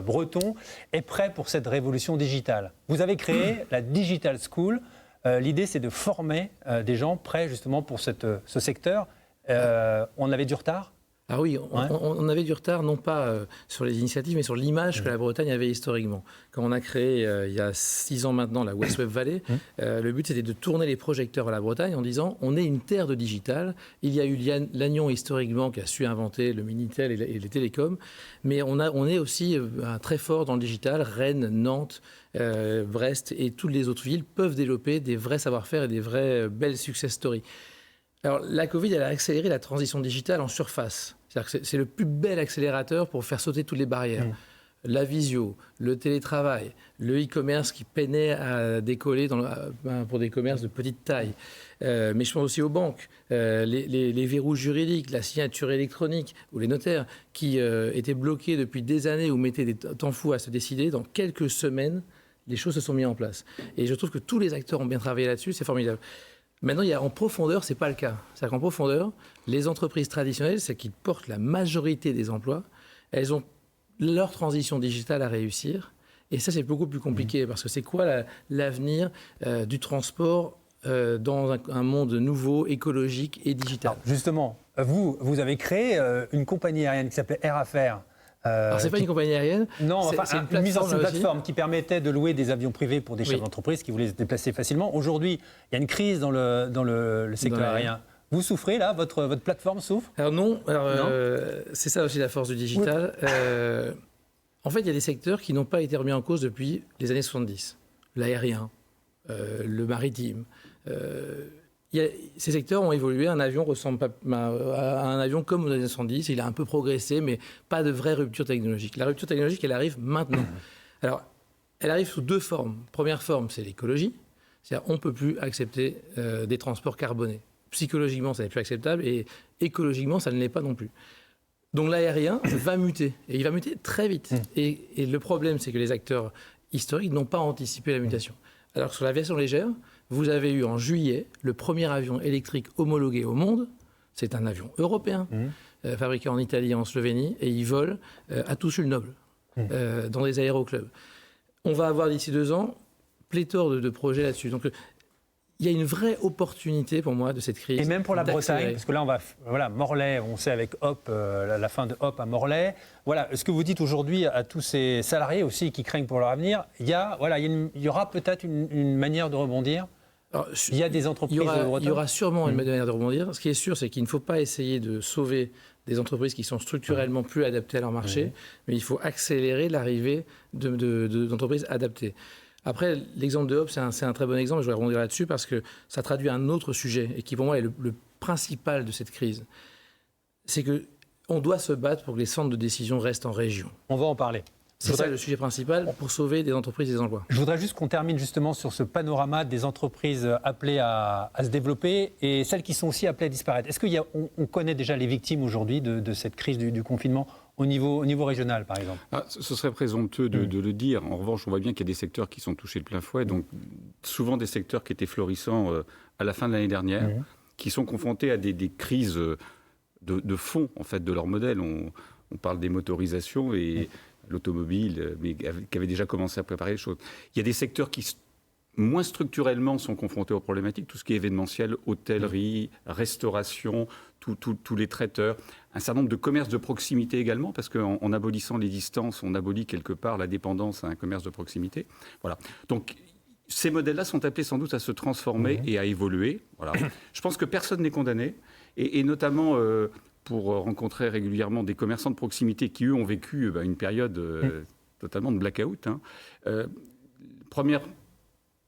breton est prêt pour cette révolution digitale? Vous avez créé la Digital School. L'idée, c'est de former des gens prêts justement pour ce secteur. On avait du retard? Ah oui, on avait du retard, non pas sur les initiatives, mais sur l'image que la Bretagne avait historiquement. Quand on a créé, il y a 6 ans maintenant, la West Web Valley, le but c'était de tourner les projecteurs à la Bretagne en disant on est une terre de digital. Il y a eu Lannion historiquement qui a su inventer le Minitel et les télécoms, mais on est aussi très fort dans le digital. Rennes, Nantes, Brest et toutes les autres villes peuvent développer des vrais savoir-faire et des vraies belles success stories. Alors, la Covid, elle a accéléré la transition digitale en surface. C'est-à-dire que c'est le plus bel accélérateur pour faire sauter toutes les barrières. La visio, le télétravail, le e-commerce qui peinait à décoller pour des commerces de petite taille. Mais je pense aussi aux banques, les verrous juridiques, la signature électronique ou les notaires qui étaient bloqués depuis des années ou mettaient des temps fous à se décider. Dans quelques semaines, les choses se sont mises en place. Et je trouve que tous les acteurs ont bien travaillé là-dessus, c'est formidable. Maintenant, en profondeur, ce n'est pas le cas. C'est-à-dire qu'en profondeur, les entreprises traditionnelles, celles qui portent la majorité des emplois, elles ont leur transition digitale à réussir. Et ça, c'est beaucoup plus compliqué parce que c'est quoi l'avenir du transport dans un monde nouveau, écologique et digital? Alors, justement, vous avez créé une compagnie aérienne qui s'appelait Air Affaires. Alors, c'est pas une compagnie aérienne. Non, c'est une mise en plateforme qui permettait de louer des avions privés pour des chefs d'entreprise qui voulaient se déplacer facilement. Aujourd'hui, il y a une crise dans le secteur aérien. Vous souffrez là, votre plateforme souffre? Alors non. C'est ça aussi la force du digital. En fait, il y a des secteurs qui n'ont pas été remis en cause depuis les années 70. L'aérien, le maritime. Ces secteurs ont évolué. Un avion ressemble pas à un avion comme aux années 70. Il a un peu progressé, mais pas de vraie rupture technologique. La rupture technologique, elle arrive maintenant. Alors, elle arrive sous 2 formes. Première forme, c'est l'écologie. C'est-à-dire on ne peut plus accepter des transports carbonés. Psychologiquement, ça n'est plus acceptable et écologiquement, ça ne l'est pas non plus. Donc l'aérien va muter. Et il va muter très vite. Et le problème, c'est que les acteurs historiques n'ont pas anticipé la mutation. Alors sur l'aviation légère, vous avez eu en juillet le premier avion électrique homologué au monde. C'est un avion européen, fabriqué en Italie et en Slovénie, et il vole à Toussul-Noble, dans des aéroclubs. On va avoir d'ici 2 ans pléthore de projets là-dessus. Donc il y a une vraie opportunité pour moi de cette crise. Et même pour la Bretagne, parce que là, Morlaix, on sait avec Hop, la fin de Hop à Morlaix. Voilà, ce que vous dites aujourd'hui à tous ces salariés aussi qui craignent pour leur avenir, il y aura peut-être une manière de rebondir. Alors, il y a des entreprises. Il y aura sûrement une manière de rebondir. Ce qui est sûr, c'est qu'il ne faut pas essayer de sauver des entreprises qui sont structurellement plus adaptées à leur marché, mais il faut accélérer l'arrivée d'entreprises adaptées. Après, l'exemple de Hop, c'est un très bon exemple, je vais rebondir là-dessus parce que ça traduit un autre sujet et qui pour moi est le principal de cette crise. C'est qu'on doit se battre pour que les centres de décision restent en région. On va en parler. C'est ça le sujet principal pour sauver des entreprises et des emplois. Je voudrais juste qu'on termine justement sur ce panorama des entreprises appelées à se développer et celles qui sont aussi appelées à disparaître. Est-ce qu'on connaît déjà les victimes aujourd'hui de cette crise du confinement au niveau régional, par exemple? Ce serait présomptueux de le dire. En revanche, on voit bien qu'il y a des secteurs qui sont touchés de plein fouet. Donc, souvent des secteurs qui étaient florissants à la fin de l'année dernière, qui sont confrontés à des crises de fond, en fait, de leur modèle. On parle des motorisations et l'automobile, mais qui avait déjà commencé à préparer les choses. Il y a des secteurs qui, moins structurellement, sont confrontés aux problématiques. Tout ce qui est événementiel, hôtellerie, restauration, tous les traiteurs. Un certain nombre de commerces de proximité également, parce qu'en abolissant les distances, on abolit quelque part la dépendance à un commerce de proximité. Voilà. Donc, ces modèles-là sont appelés sans doute à se transformer et à évoluer. Voilà. Je pense que personne n'est condamné, et notamment pour rencontrer régulièrement des commerçants de proximité qui, eux, ont vécu une période totalement de blackout.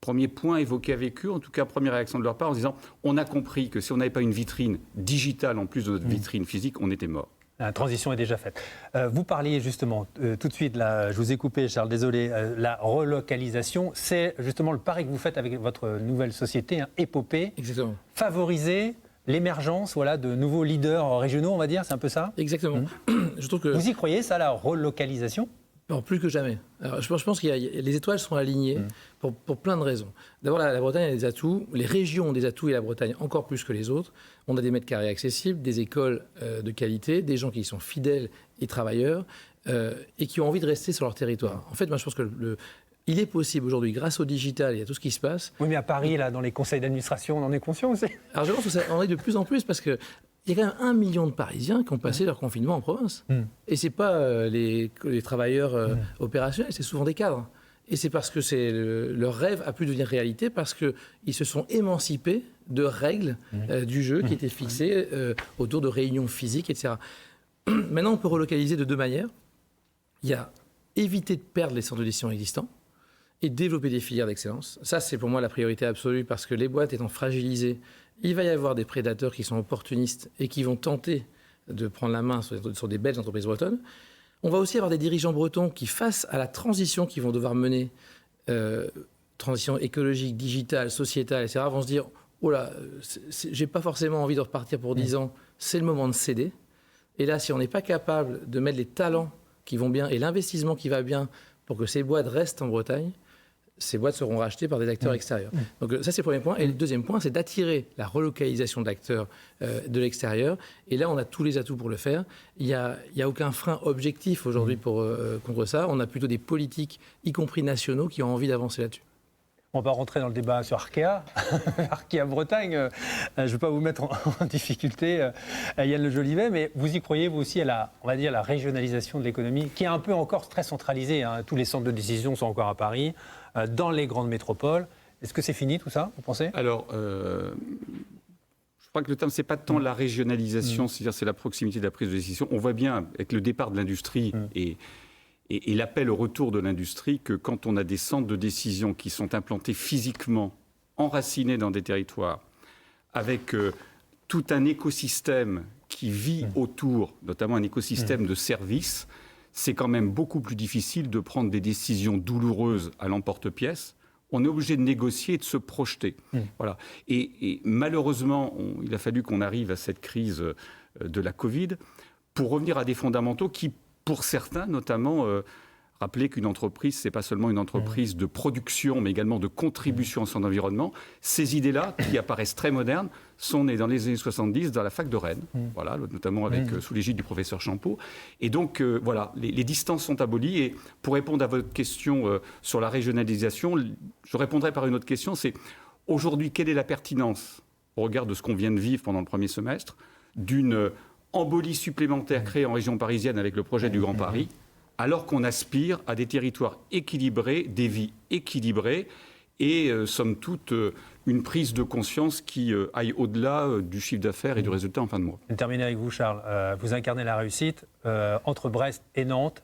Premier point évoqué avec eux, en tout cas première réaction de leur part, en disant on a compris que si on n'avait pas une vitrine digitale en plus de notre vitrine physique, on était mort. La transition est déjà faite. Vous parliez justement tout de suite, là, je vous ai coupé Charles, désolé, la relocalisation, c'est justement le pari que vous faites avec votre nouvelle société, Epopée. Exactement. Favoriser l'émergence de nouveaux leaders régionaux, on va dire, c'est un peu ça? Exactement. Je trouve que... Vous y croyez, ça, la relocalisation? Non, plus que jamais. Alors, je pense que les étoiles sont alignées pour plein de raisons. D'abord, la Bretagne a des atouts, les régions ont des atouts et la Bretagne encore plus que les autres. On a des mètres carrés accessibles, des écoles de qualité, des gens qui sont fidèles et travailleurs et qui ont envie de rester sur leur territoire. En fait, moi, je pense que il est possible aujourd'hui, grâce au digital et à tout ce qui se passe... Oui, mais à Paris, là, dans les conseils d'administration, on en est conscient aussi. Alors, je pense qu'on est de plus en plus parce que il y a quand même 1 million de Parisiens qui ont passé leur confinement en province. Et ce n'est pas les travailleurs opérationnels, c'est souvent des cadres. Et c'est parce que leur rêve a pu devenir réalité, parce qu'ils se sont émancipés de règles du jeu qui étaient fixées autour de réunions physiques, etc. Maintenant, on peut relocaliser de deux manières. Il y a éviter de perdre les centres de décision existants et développer des filières d'excellence. Ça, c'est pour moi la priorité absolue, parce que les boîtes étant fragilisées, il va y avoir des prédateurs qui sont opportunistes et qui vont tenter de prendre la main sur des belles entreprises bretonnes. On va aussi avoir des dirigeants bretons qui, face à la transition qu'ils vont devoir mener, transition écologique, digitale, sociétale, etc., vont se dire « Oh là, j'ai pas forcément envie de repartir pour 10 ans, c'est le moment de céder ». Et là, si on n'est pas capable de mettre les talents qui vont bien et l'investissement qui va bien pour que ces boîtes restent en Bretagne, ces boîtes seront rachetées par des acteurs extérieurs. Donc ça, c'est le premier point. Et le deuxième point, c'est d'attirer la relocalisation d'acteurs de l'extérieur. Et là, on a tous les atouts pour le faire. Il n'y a aucun frein objectif aujourd'hui contre ça. On a plutôt des politiques, y compris nationaux, qui ont envie d'avancer là-dessus. On va rentrer dans le débat sur Arkea, Arkea Bretagne. Je ne veux pas vous mettre en difficulté, Yann Le Jolivet, mais vous y croyez, vous aussi, à la régionalisation de l'économie, qui est un peu encore très centralisée. Tous les centres de décision sont encore à Paris, dans les grandes métropoles. Est-ce que c'est fini tout ça, vous pensez ? Alors, je crois que le terme, ce n'est pas tant la régionalisation, c'est-à-dire c'est la proximité de la prise de décision. On voit bien, avec le départ de l'industrie et l'appel au retour de l'industrie, que quand on a des centres de décision qui sont implantés physiquement, enracinés dans des territoires, avec tout un écosystème qui vit autour, notamment un écosystème de services, c'est quand même beaucoup plus difficile de prendre des décisions douloureuses à l'emporte-pièce. On est obligé de négocier et de se projeter. Voilà. Et malheureusement, il a fallu qu'on arrive à cette crise de la Covid pour revenir à des fondamentaux qui, pour certains, notamment, rappeler qu'une entreprise, ce n'est pas seulement une entreprise de production, mais également de contribution à son environnement. Ces idées-là, qui apparaissent très modernes, sont nées dans les années 70 dans la fac de Rennes, voilà, notamment sous l'égide du professeur Champeau. Et donc, voilà, les distances sont abolies. Et pour répondre à votre question sur la régionalisation, je répondrai par une autre question. C'est aujourd'hui, quelle est la pertinence, au regard de ce qu'on vient de vivre pendant le premier semestre, d'une embolie supplémentaire créée en région parisienne avec le projet du Grand Paris, alors qu'on aspire à des territoires équilibrés, des vies équilibrées et, somme toute, une prise de conscience qui aille au-delà du chiffre d'affaires et du résultat en fin de mois. Je vais terminer avec vous, Charles. Vous incarnez la réussite. Entre Brest et Nantes,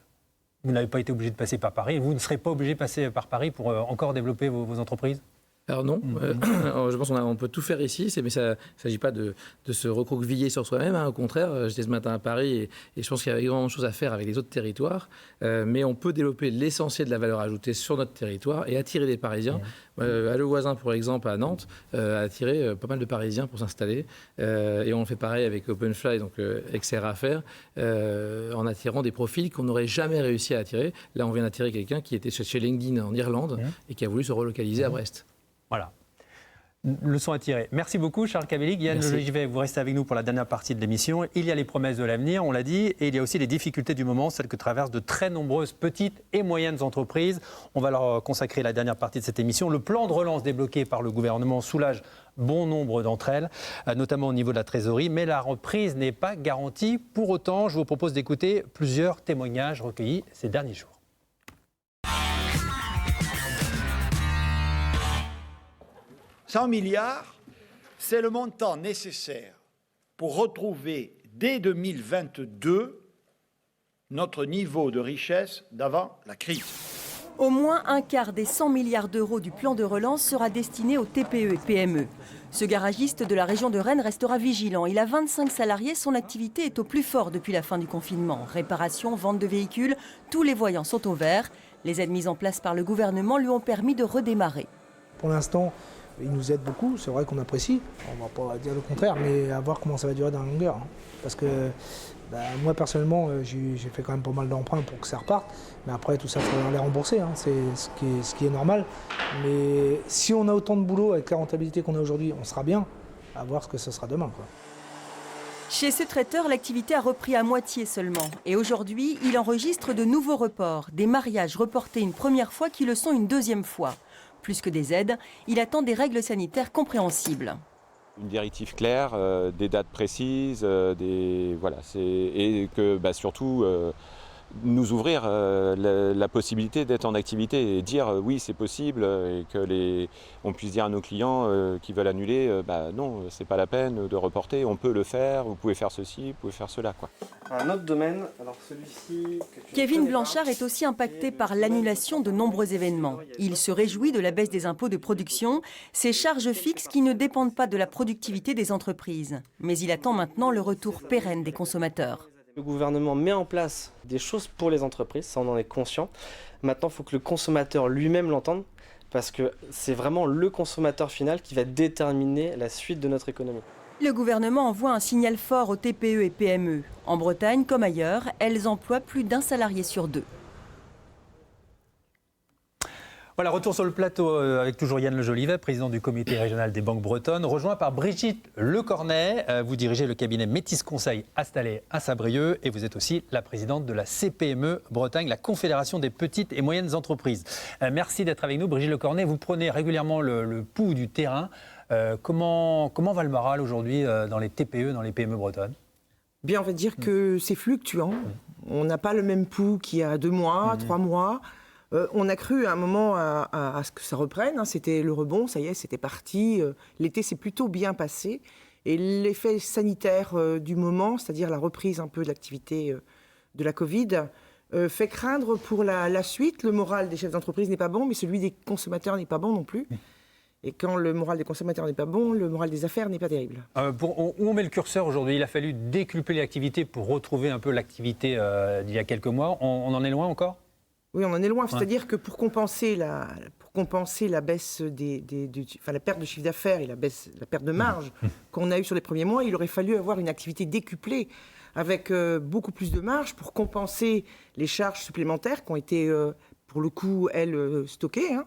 vous n'avez pas été obligé de passer par Paris. Vous ne serez pas obligé de passer par Paris pour encore développer vos entreprises ? Alors non, je pense qu'on peut tout faire ici, mais ça ne s'agit pas de se recroqueviller sur soi-même. Au contraire, j'étais ce matin à Paris et je pense qu'il y a énormément de choses à faire avec les autres territoires. Mais on peut développer l'essentiel de la valeur ajoutée sur notre territoire et attirer des Parisiens. Le Voisin, pour exemple, à Nantes, a attiré pas mal de Parisiens pour s'installer. Et on fait pareil avec Openfly, donc XR Affaires, en attirant des profils qu'on n'aurait jamais réussi à attirer. Là, on vient d'attirer quelqu'un qui était chez LinkedIn en Irlande et qui a voulu se relocaliser à Brest. Voilà. Leçon à tirer. Merci beaucoup, Charles Cabellig. Yann Le Jolivet, vous restez avec nous pour la dernière partie de l'émission. Il y a les promesses de l'avenir, on l'a dit, et il y a aussi les difficultés du moment, celles que traversent de très nombreuses petites et moyennes entreprises. On va leur consacrer la dernière partie de cette émission. Le plan de relance débloqué par le gouvernement soulage bon nombre d'entre elles, notamment au niveau de la trésorerie, mais la reprise n'est pas garantie. Pour autant, je vous propose d'écouter plusieurs témoignages recueillis ces derniers jours. 100 milliards, c'est le montant nécessaire pour retrouver dès 2022 notre niveau de richesse d'avant la crise. Au moins un quart des 100 milliards d'euros du plan de relance sera destiné aux TPE et PME. Ce garagiste de la région de Rennes restera vigilant. Il a 25 salariés, son activité est au plus fort depuis la fin du confinement. Réparation, vente de véhicules, tous les voyants sont au vert. Les aides mises en place par le gouvernement lui ont permis de redémarrer. Pour l'instant, il nous aide beaucoup, c'est vrai qu'on apprécie, on ne va pas dire le contraire, mais à voir comment ça va durer dans la longueur. Parce que Moi, personnellement, j'ai fait quand même pas mal d'emprunts pour que ça reparte. Mais après, tout ça, il faudra les rembourser. Hein. C'est ce qui est normal. Mais si on a autant de boulot avec la rentabilité qu'on a aujourd'hui, on sera bien. À voir ce que ce sera demain, quoi. Chez ce traiteur, l'activité a repris à moitié seulement. Et aujourd'hui, il enregistre de nouveaux reports. Des mariages reportés une première fois qui le sont une deuxième fois. Plus que des aides, il attend des règles sanitaires compréhensibles. Une directive claire, des dates précises, et que surtout nous ouvrir la possibilité d'être en activité et dire oui c'est possible et que on puisse dire à nos clients qui veulent annuler non c'est pas la peine de reporter, on peut le faire, vous pouvez faire ceci, vous pouvez faire cela quoi. Un autre domaine, alors celui-ci... Kevin Blanchard est aussi impacté par l'annulation de nombreux événements. Il se réjouit de la baisse des impôts de production, ces charges fixes qui ne dépendent pas de la productivité des entreprises. Mais il attend maintenant le retour pérenne des consommateurs. Le gouvernement met en place des choses pour les entreprises, ça on en est conscient. Maintenant, il faut que le consommateur lui-même l'entende, parce que c'est vraiment le consommateur final qui va déterminer la suite de notre économie. Le gouvernement envoie un signal fort aux TPE et PME. En Bretagne, comme ailleurs, elles emploient plus d'un salarié sur 2. Voilà, retour sur le plateau avec toujours Yann Le Jolivet, président du comité régional des banques bretonnes, rejoint par Brigitte Lecornet. Vous dirigez le cabinet Métis Conseil installé à Sabrieuc et vous êtes aussi la présidente de la CPME Bretagne, la Confédération des petites et moyennes entreprises. Merci d'être avec nous. Brigitte Lecornet, vous prenez régulièrement le pouls du terrain. Comment va le moral aujourd'hui dans les TPE, dans les PME bretonnes ? Bien, on va dire que c'est fluctuant. On n'a pas le même pouls qu'il y a 2 mois, 3 mois. On a cru à un moment à ce que ça reprenne. C'était le rebond, ça y est, c'était parti. L'été s'est plutôt bien passé. Et l'effet sanitaire du moment, c'est-à-dire la reprise un peu de l'activité de la Covid, fait craindre pour la suite. Le moral des chefs d'entreprise n'est pas bon, mais celui des consommateurs n'est pas bon non plus. Et quand le moral des consommateurs n'est pas bon, le moral des affaires n'est pas terrible. Où on met le curseur aujourd'hui ? Il a fallu décupler l'activité pour retrouver un peu l'activité d'il y a quelques mois. On en est loin encore ? Oui, on en est loin. C'est-à-dire que pour compenser la baisse la perte de chiffre d'affaires et la perte de marge qu'on a eue sur les premiers mois, il aurait fallu avoir une activité décuplée avec beaucoup plus de marge pour compenser les charges supplémentaires qui ont été, pour le coup, stockées.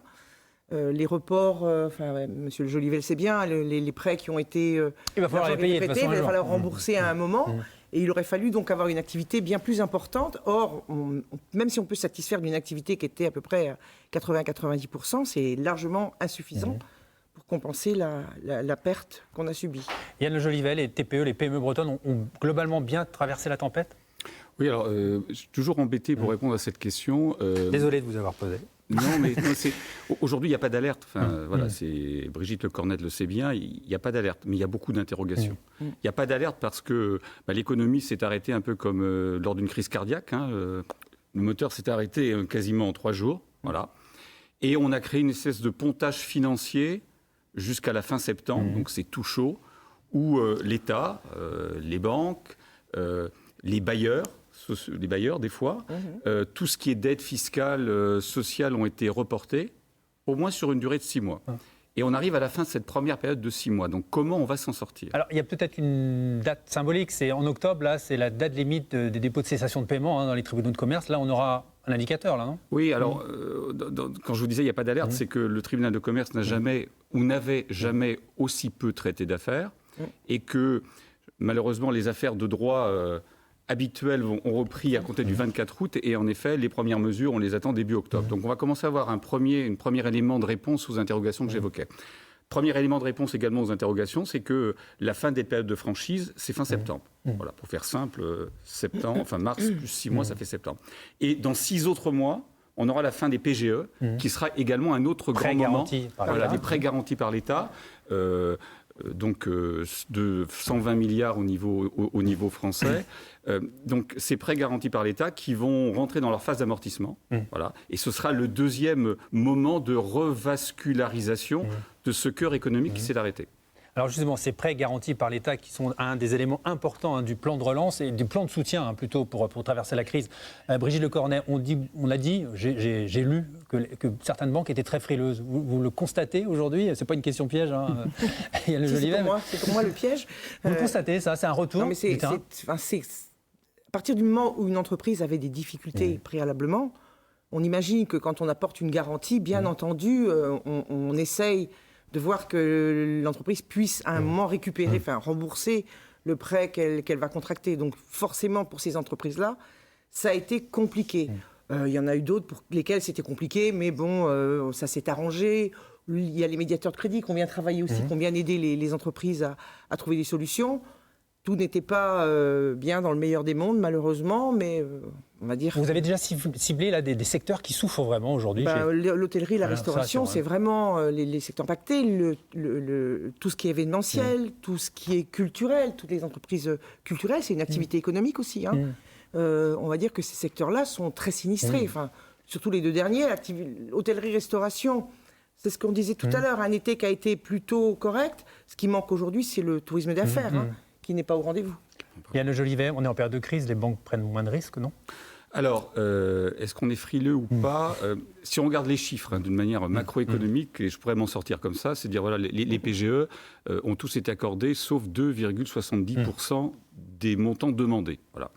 Les reports, Monsieur Le Jolivet le sait bien, les prêts qui ont été il va falloir les payer, il va falloir rembourser à un moment. Et il aurait fallu donc avoir une activité bien plus importante. Or, même si on peut se satisfaire d'une activité qui était à peu près à 80-90%, c'est largement insuffisant pour compenser la perte qu'on a subie. Yann Le Jolivet, les TPE, les PME bretonnes ont globalement bien traversé la tempête ? Oui, alors, je suis toujours embêté pour répondre à cette question. Désolé de vous avoir posé. Non, mais aujourd'hui, il n'y a pas d'alerte. Brigitte Lecornet le sait bien, il n'y a pas d'alerte, mais il y a beaucoup d'interrogations. Il n'y a pas d'alerte parce que l'économie s'est arrêtée un peu comme lors d'une crise cardiaque. Le moteur s'est arrêté quasiment en 3 jours. Voilà. Et on a créé une espèce de pontage financier jusqu'à la fin septembre, donc c'est tout chaud, où l'État, les banques, les bailleurs des fois, tout ce qui est dette fiscale, sociale ont été reportés, au moins sur une durée de 6 mois. Et on arrive à la fin de cette première période de 6 mois. Donc comment on va s'en sortir ? Alors il y a peut-être une date symbolique, c'est en octobre, là, c'est la date limite des dépôts de cessation de paiement dans les tribunaux de commerce. Là, on aura un indicateur, là, non ? Oui, alors, quand je vous disais il n'y a pas d'alerte, c'est que le tribunal de commerce n'a jamais, ou n'avait jamais aussi peu traité d'affaires, et que malheureusement les affaires de droit habituels ont repris à compter du 24 août et en effet, les premières mesures, on les attend début octobre. Donc on va commencer à avoir un premier élément de réponse aux interrogations que j'évoquais. Premier élément de réponse également aux interrogations, c'est que la fin des périodes de franchise, c'est fin septembre. Voilà, pour faire simple, mars plus 6 mois, ça fait septembre. Et dans 6 autres mois, on aura la fin des PGE, qui sera également un autre grand moment. Des prêts garantis par l'État. Donc de 120 milliards au niveau français. Donc ces prêts garantis par l'État qui vont rentrer dans leur phase d'amortissement. Voilà. Et ce sera le deuxième moment de revascularisation de ce cœur économique qui s'est arrêté. Alors justement, ces prêts garantis par l'État qui sont un des éléments importants du plan de relance et du plan de soutien plutôt pour traverser la crise. Brigitte Lecornet, on a dit, j'ai lu que certaines banques étaient très frileuses. Vous le constatez aujourd'hui ? C'est pas une question piège. C'est pour moi le piège. Vous le constatez, ça ? C'est un retour du terrain ? partir du moment où une entreprise avait des difficultés préalablement, on imagine que quand on apporte une garantie, bien entendu, on essaye de voir que l'entreprise puisse à un moment récupérer, enfin rembourser le prêt qu'elle va contracter. Donc forcément, pour ces entreprises-là, ça a été compliqué. Il y en a eu d'autres pour lesquelles c'était compliqué, mais bon, ça s'est arrangé. Il y a les médiateurs de crédit qui ont bien travaillé aussi, qui ont bien aidé les entreprises à trouver des solutions. Tout n'était pas bien dans le meilleur des mondes, malheureusement, mais on va dire... Vous avez déjà ciblé là, des secteurs qui souffrent vraiment aujourd'hui L'hôtellerie, la restauration, c'est vraiment les secteurs impactés. Tout ce qui est événementiel, tout ce qui est culturel, toutes les entreprises culturelles, c'est une activité économique aussi. Hein. On va dire que ces secteurs-là sont très sinistrés. Enfin, surtout les deux derniers, hôtellerie-restauration... C'est ce qu'on disait tout à l'heure, un été qui a été plutôt correct. Ce qui manque aujourd'hui, c'est le tourisme d'affaires, qui n'est pas au rendez-vous. Yann Jolivet, on est en période de crise, les banques prennent moins de risques, non ? Alors, est-ce qu'on est frileux ou pas ? Si on regarde les chiffres d'une manière macroéconomique, et je pourrais m'en sortir comme ça, c'est dire voilà, les PGE ont tous été accordés, sauf 2,70% des montants demandés. Voilà.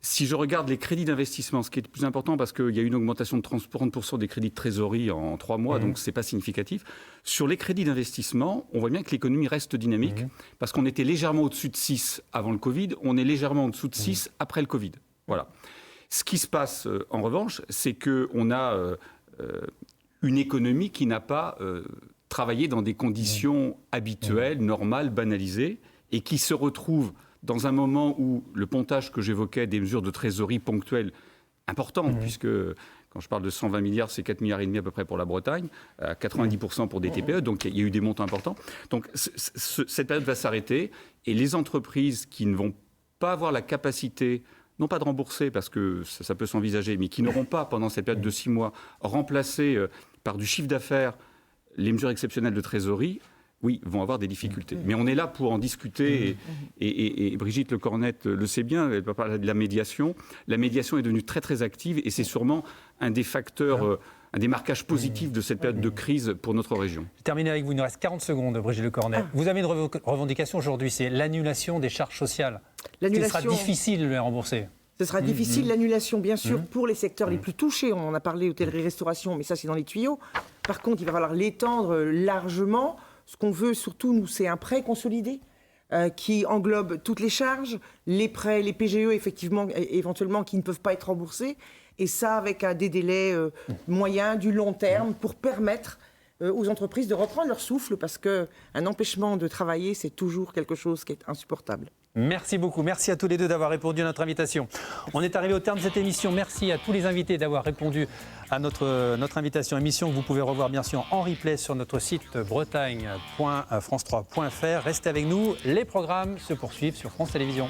Si je regarde les crédits d'investissement, ce qui est le plus important, parce qu'il y a eu une augmentation de 30% des crédits de trésorerie en 3 mois, donc ce n'est pas significatif. Sur les crédits d'investissement, on voit bien que l'économie reste dynamique, parce qu'on était légèrement au-dessus de 6 avant le Covid, on est légèrement en dessous de 6 après le Covid. Voilà. Ce qui se passe, en revanche, c'est qu'on a une économie qui n'a pas travaillé dans des conditions habituelles, normales, banalisées, et qui se retrouve dans un moment où le pontage que j'évoquais des mesures de trésorerie ponctuelles importantes, puisque quand je parle de 120 milliards, c'est 4,5 milliards à peu près pour la Bretagne, 90% pour des TPE, donc il y a eu des montants importants. Donc cette période va s'arrêter et les entreprises qui ne vont pas avoir la capacité, non pas de rembourser, parce que ça peut s'envisager, mais qui n'auront pas, pendant cette période de 6 mois, remplacé par du chiffre d'affaires les mesures exceptionnelles de trésorerie, oui, vont avoir des difficultés. Mais on est là pour en discuter et Brigitte Lecornette le sait bien, elle va parler de la médiation. La médiation est devenue très très active et c'est sûrement un des facteurs, un des marquages positifs de cette période de crise pour notre région. Je termine avec vous, il nous reste 40 secondes, Brigitte Lecornette. Vous avez une revendication aujourd'hui, c'est l'annulation des charges sociales. Ce sera difficile de les rembourser. Ce sera difficile, l'annulation, bien sûr, pour les secteurs les plus touchés. On en a parlé, hôtellerie-restauration, mais ça, c'est dans les tuyaux. Par contre, il va falloir l'étendre largement. Ce qu'on veut surtout, nous, c'est un prêt consolidé qui englobe toutes les charges, les prêts, les PGE, effectivement, éventuellement, qui ne peuvent pas être remboursés. Et ça, avec des délais moyens, du long terme, pour permettre aux entreprises de reprendre leur souffle, parce qu'un empêchement de travailler, c'est toujours quelque chose qui est insupportable. Merci beaucoup. Merci à tous les deux d'avoir répondu à notre invitation. On est arrivé au terme de cette émission. Merci à tous les invités d'avoir répondu à notre invitation. Émission que vous pouvez revoir bien sûr en replay sur notre site bretagne.france3.fr. Restez avec nous. Les programmes se poursuivent sur France Télévisions.